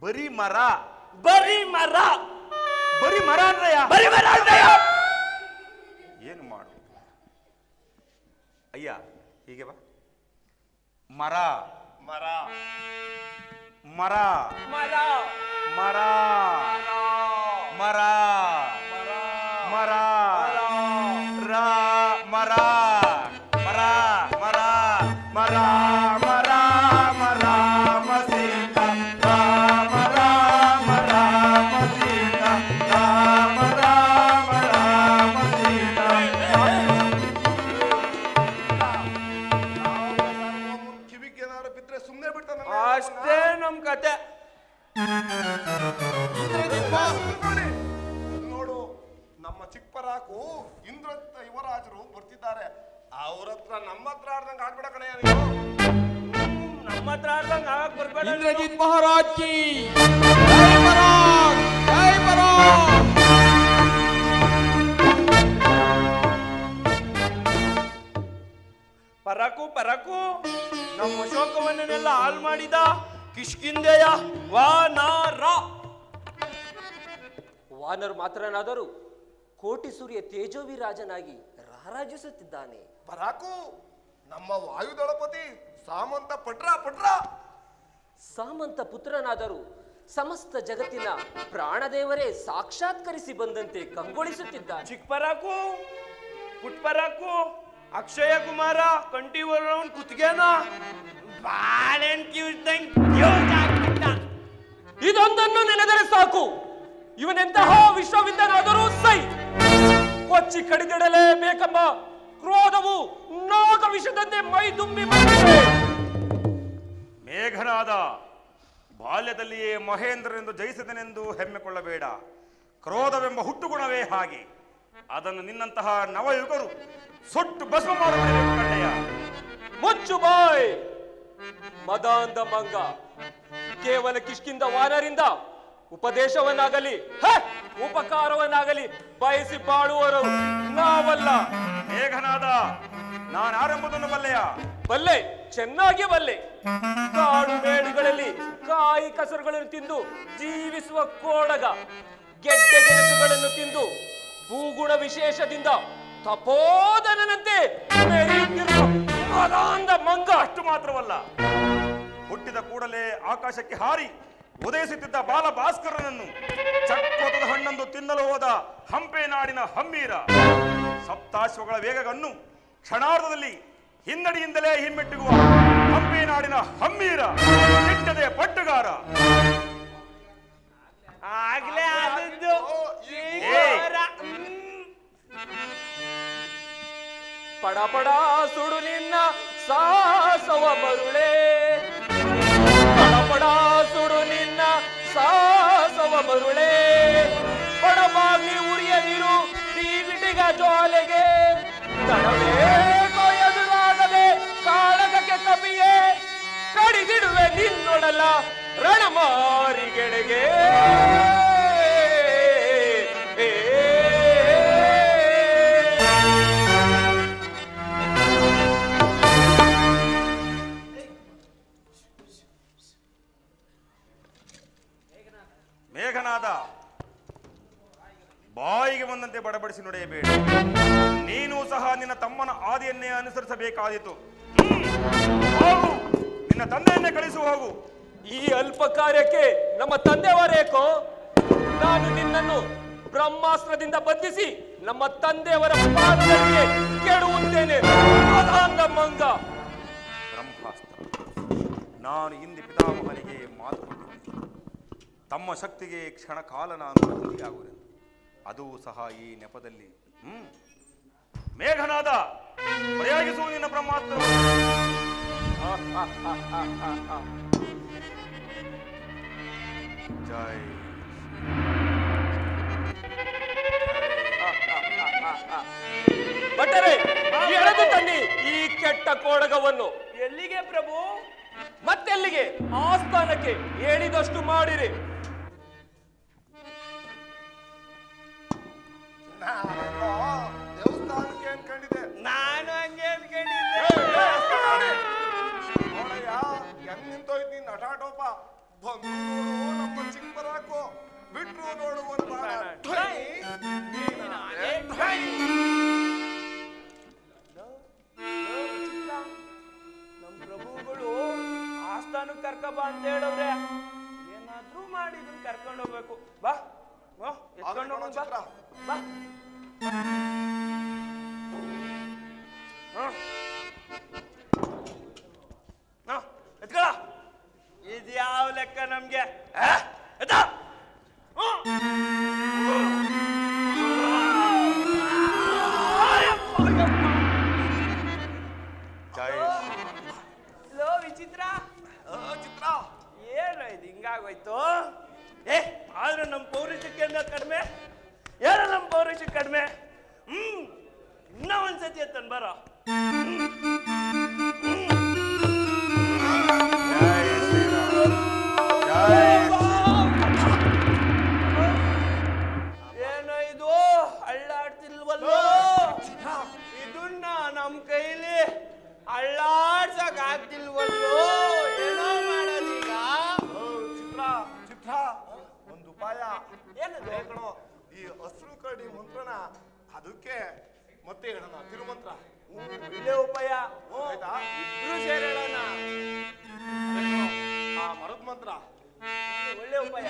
ಬರೀ ಮರ, ಬರೀ ಮರ, ಬರೀ ಮರ ಅನ್ರಯ್ಯ, ಬರೀ ಮರ ಅಂದ್ರಯ್ಯ. ಏನು ಮಾಡು ಅಯ್ಯ, ಹೀಗೆ ಬಾ. ಮರ ಮರ ಮರ ಮರ ಮರ ಮರ ಮರ ರ ಮರ ಮರ ಮರ ಮರ ಮರ ಮರ ಮಸೀತ ಮರ ಮರ ಮಸೀತ ಮರ ಮರ ಮಸೀತ. ಕಿವಿಗೆ ಏನಾದ್ರು ಬಿದ್ರೆ ಸುಮ್ಮನೆ ಬಿಡ್ತಾನ. ಅಷ್ಟೇ ನಮ್ ಕತೆ. ನೋಡು, ನಮ್ಮ ಚಿಕ್ಕಪರಾಕು ಇಂದ್ರತ್ತ ಯುವರಾಜರು ಬರ್ತಿದ್ದಾರೆ. ಅವ್ರ ಹತ್ರ ನಮ್ಮ ಹತ್ರ ಆಡ್ದಂಗ ಆಡ್ಬೇಡ ಕಣಯ್ಯ ನೀನು. ನಮ್ಮ ಹತ್ರ ಆಡ್ದಂಗ ಆಗಕ್ ಬರ್ಬೇಡ. इंद्रजीत महाराज की जय महाराज, जय महाराज। ಪರಕು ಪರಕು, ನಮ್ಮ ಅಶೋಕವನ್ನೆಲ್ಲ ಹಾಳು ಮಾಡಿದ ಕಿಷ್ಕಿಂದೆಯ ವಾನರ. ವಾನರ್ ಮಾತ್ರನಾದರೂ ಕೋಟಿ ಸೂರ್ಯ ತೇಜೋವಿ ರಾಜನಾಗಿ ರಾರಾಜಿಸುತ್ತಿದ್ದಾನೆ. ಪರಾಕು, ನಮ್ಮ ವಾಯುದಳಪತಿ ಸಾಮಂತ ಪಟ್ರ ಪಟ್ರ. ಸಾಮಂತ ಪುತ್ರನಾದರೂ ಸಮಸ್ತ ಜಗತ್ತಿನ ಪ್ರಾಣದೇವರೇ ಸಾಕ್ಷಾತ್ಕರಿಸಿ ಬಂದಂತೆ ಕಂಗೊಳಿಸುತ್ತಿದ್ದಾನೆ. ಚಿಕ್ಕ ಪರಾಕು, ಪುಟ್ ಪರಾಕು, ಅಕ್ಷಯ ಕುಮಾರ ಕಂಠಿವರವನ್ ಕುತ್ತಿಗೆನ ಬಾಳೆನ್ ಇದೊಂದನ್ನು ನೆನೆದರೆ ಸಾಕು, ಇವನೆಂತಹ ವಿಶ್ವವಿದ್ಯನಾದರೂ ಸೈ ಕೊಚ್ಚಿ ಕಡಿದಿಡಲೇಬೇಕೆಂಬ ಕ್ರೋಧವು ನಾಗ ವಿಷದಂತೆ ಮೈ ತುಂಬಿ ಬಂದಿದೆ. ಮೇಘನಾದ, ಬಾಲ್ಯದಲ್ಲಿಯೇ ಮಹೇಂದ್ರನೆಂದು ಜಯಿಸಿದನೆಂದು ಹೆಮ್ಮೆಕೊಳ್ಳಬೇಡ. ಕ್ರೋಧವೆಂಬ ಹುಟ್ಟುಗುಣವೇ ಹಾಗೆ. ಅದನ್ನು ನಿನ್ನಂತಹ ನವಯುಗರು ಸುಟ್ಟು ಭಸ್ಮ ಮಾಡಬೇಕು ಕಣ್ಣಯ್ಯ. ಮುಚ್ಚು ಬಾಯ್ ಮದಾಂಧ ಮಂಗ. ಕೇವಲ ಕಿಷ್ಕಿಂದ ವಾನರಿಂದ ಉಪದೇಶವನ್ನಾಗಲಿ ಉಪಕಾರವನ್ನಾಗಲಿ ಬಯಸಿ ಬಾಳುವರು ನಾವಲ್ಲ. ಮೇಘನಾದ, ನಾನು ಆರಂಭದನ್ನು ಬಲ್ಲೆಯ? ಬಲ್ಲೆ, ಚೆನ್ನಾಗಿ ಬಲ್ಲೆ. ಕಾಡು ಮೇಡುಗಳಲ್ಲಿ ಕಾಯಿ ಕಸರುಗಳನ್ನು ತಿಂದು ಜೀವಿಸುವ ಕೋಡಗ, ಗೆಡ್ಡೆ ಗೆಣಸುಗಳನ್ನು ತಿಂದು ಭೂಗುಣ ವಿಶೇಷದಿಂದ ತಪೋಧನಂತೆ ಮೆರೆಯುತ್ತಿರುವ ಮದಾಂಧ ಮಂಗ. ಅಷ್ಟು ಮಾತ್ರವಲ್ಲ, ಹುಟ್ಟಿದ ಕೂಡಲೇ ಆಕಾಶಕ್ಕೆ ಹಾರಿ ಉದಯಿಸುತ್ತಿದ್ದ ಬಾಲ ಭಾಸ್ಕರನನ್ನು ಚಕ್ಕೋತದ ಹಣ್ಣಂದು ತಿನ್ನಲು ಹೋದ ಹಂಪೆ ನಾಡಿನ ಹಮ್ಮೀರ. ಸಪ್ತಾಶ್ವಗಳ ವೇಗವನ್ನು ಕ್ಷಣಾರ್ಧದಲ್ಲಿ ಹಿನ್ನಡಿಯಿಂದಲೇ ಹಿಮ್ಮೆಟ್ಟುವ ಹಂಪೆ ನಾಡಿನ ಹಮ್ಮೀರ, ಕೆಟ್ಟದೆ ಪಟ್ಟುಗಾರ. ಆಗ್ಲೇ ಆದದ್ದು ಪಡ ಪಡ ಸುಡು ನಿನ್ನ ಸಾಸವ ಮರುಳೆ, ಪಡ ಪಡ ಸುಡು ನಿನ್ನ ಸಾಸವ ಮರುಳೆ. ಪಡಬಾಗಿ ಉರಿಯದಿರು ತೀವಿಟಿಗ ಜ್ವಾಲೆಗೆ, ತಡಬೇಕೋ ಎದುರಾಗದೆ ಕಾಳಗಕ್ಕೆ ಕಪಿಯೇ. ಕಡಿದಿಡುವೆ ನಿನ್ನೊಡಲ ರಣಮಾರಿಗೆಡೆಗೆ. ಮೇಘನಾದ, ಬಾಯಿಗೆ ಬಂದಂತೆ ಬಡಬಡಿಸಿ ನುಡಿಯಬೇಡ. ನೀನು ಸಹ ನಿನ್ನ ತಮ್ಮನ ಆದಿಯನ್ನೇ ಅನುಸರಿಸಬೇಕಾದೀತು. ಹೋಗು, ನಿನ್ನ ತಂದೆಯನ್ನೇ ಕಳಿಸು ಹೋಗು. ಈ ಅಲ್ಪ ಕಾರ್ಯಕ್ಕೆ ನಮ್ಮ ತಂದೆಯವರೇಕೋ? ನಾನು ನಿನ್ನನ್ನು ಬ್ರಹ್ಮಾಸ್ತ್ರದಿಂದ ಬಂಧಿಸಿ ನಮ್ಮ ತಂದೆಯವರ ಪಾದಗಳಿಗೆ ಕೆಡುತ್ತೇನೆ. ಮಂಗ ಬ್ರಹ್ಮಾಸ್ತ್ರ. ನಾನು ಹಿಂದೆ ಪಿತಾಮಹನಿಗೆ ಮಾತು ಕೊಟ್ಟಿದ್ದೆ, ತಮ್ಮ ಶಕ್ತಿಗೆ ಕ್ಷಣ ಕಾಲ ನಾನು ಬದಲಿಯಾಗುವೆನು. ಅದೂ ಸಹ ಈ ನೆಪದಲ್ಲಿ. ಮೇಘನಾದ, ಪ್ರಯೋಗಿಸು ನಿನ್ನ ಬ್ರಹ್ಮಾಸ್ತ್ರ. ಜೈ ಭಟ್ಟರೇ, ಎಳೆದು ತನ್ನಿ ಈ ಕೆಟ್ಟ ಕೋಡಗವನ್ನು. ಎಲ್ಲಿಗೆ ಪ್ರಭು? ಮತ್ತೆಲ್ಲಿಗೆ? ಆಸ್ಥಾನಕ್ಕೆ. ಹೇಳಿದಷ್ಟು ಮಾಡಿರಿ. ದೇವಸ್ಥಾನಕ್ಕೆ ಅನ್ಕೊಂಡಿದ್ದೆ. ನಾನು ಹಂಗೆ ಅನ್ಕೊಂಡಿದ್ದೆ. ನೋಡಯ್ಯ, ಹೆಂಗ್ ನಿಂತೋಯ್ತು ನೀನ್ ನಟಾಟೋಪ. ಬಂದ್ರು ನೋಡು ನಮ್ಮ ಚಿಕ್ಕಬರಾಕು, ಬಿಟ್ರು ನೋಡು ಒಂದು ಬಾಣ. ನಮ್ ಪ್ರಭುಗಳು ಆಸ್ಥಾನಕ್ಕೆ ಕರ್ಕಬ ಅಂತ ಹೇಳವ್ರೆ. ಏನಾದ್ರೂ ಮಾಡಿ ಇದನ್ನ ಕರ್ಕೊಂಡು ಹೋಗ್ಬೇಕು. ಬಾ ಎತ್ಕೊಂಡು ಹೋಗೋಣ, ಬಾ. ಎತ್ಕೊಳ. ಇದ್ಯಾವ ಲೆಕ್ಕ ನಮ್ಗೆ? ಲೋ ವಿಚಿತ್ರ, ಚಿತ್ರ ಏನು ಇದು ಹಿಂಗಾಗೋಯ್ತು? ಆದ್ರೆ ನಮ್ಮ ಪೌರುಷಕ್ಕೆ ಕಡಿಮೆ. ಯಾರು ನಮ್ಮ ಪೌರುಷಕ್ಕೆ ಕಡಿಮೆ? ಇನ್ನ ಒಂದ್ಸತಿ ಎತ್ತನ್ ಬರೋ. ಏನೋ ಇದು ಅಳ್ಳಾಡ್ತಿಲ್ವಲ್ಲೋ? ಇದನ್ನ ನಮ್ ಕೈಲಿ ಅಳ್ಳಾಡ್ಸಕ್ ಆಗ್ತಿಲ್ವಲ್ಲೋ? ಏನೋ ಮಾಡೋದೀಗ? ಚಿತ್ರ ಒಂದು ಉಪಾಯ ಏನದು? ಕಣೋ, ಈ ಹಸ್ರು ಕಡಿ ಮಂತ್ರನ ಅದಕ್ಕೆ ಮತ್ತೆ ಹೇಳೋಣ ತಿರುಮಂತ್ರ. ಒಳ್ಳೆ ಉಪಾಯ. ಆಯ್ತಾ? ಇಬ್ರು ಸೇರಿ ಹೇಳೋಣ. ಆ ಮರದ ಮಂತ್ರ ಒಳ್ಳೆ ಉಪಾಯ.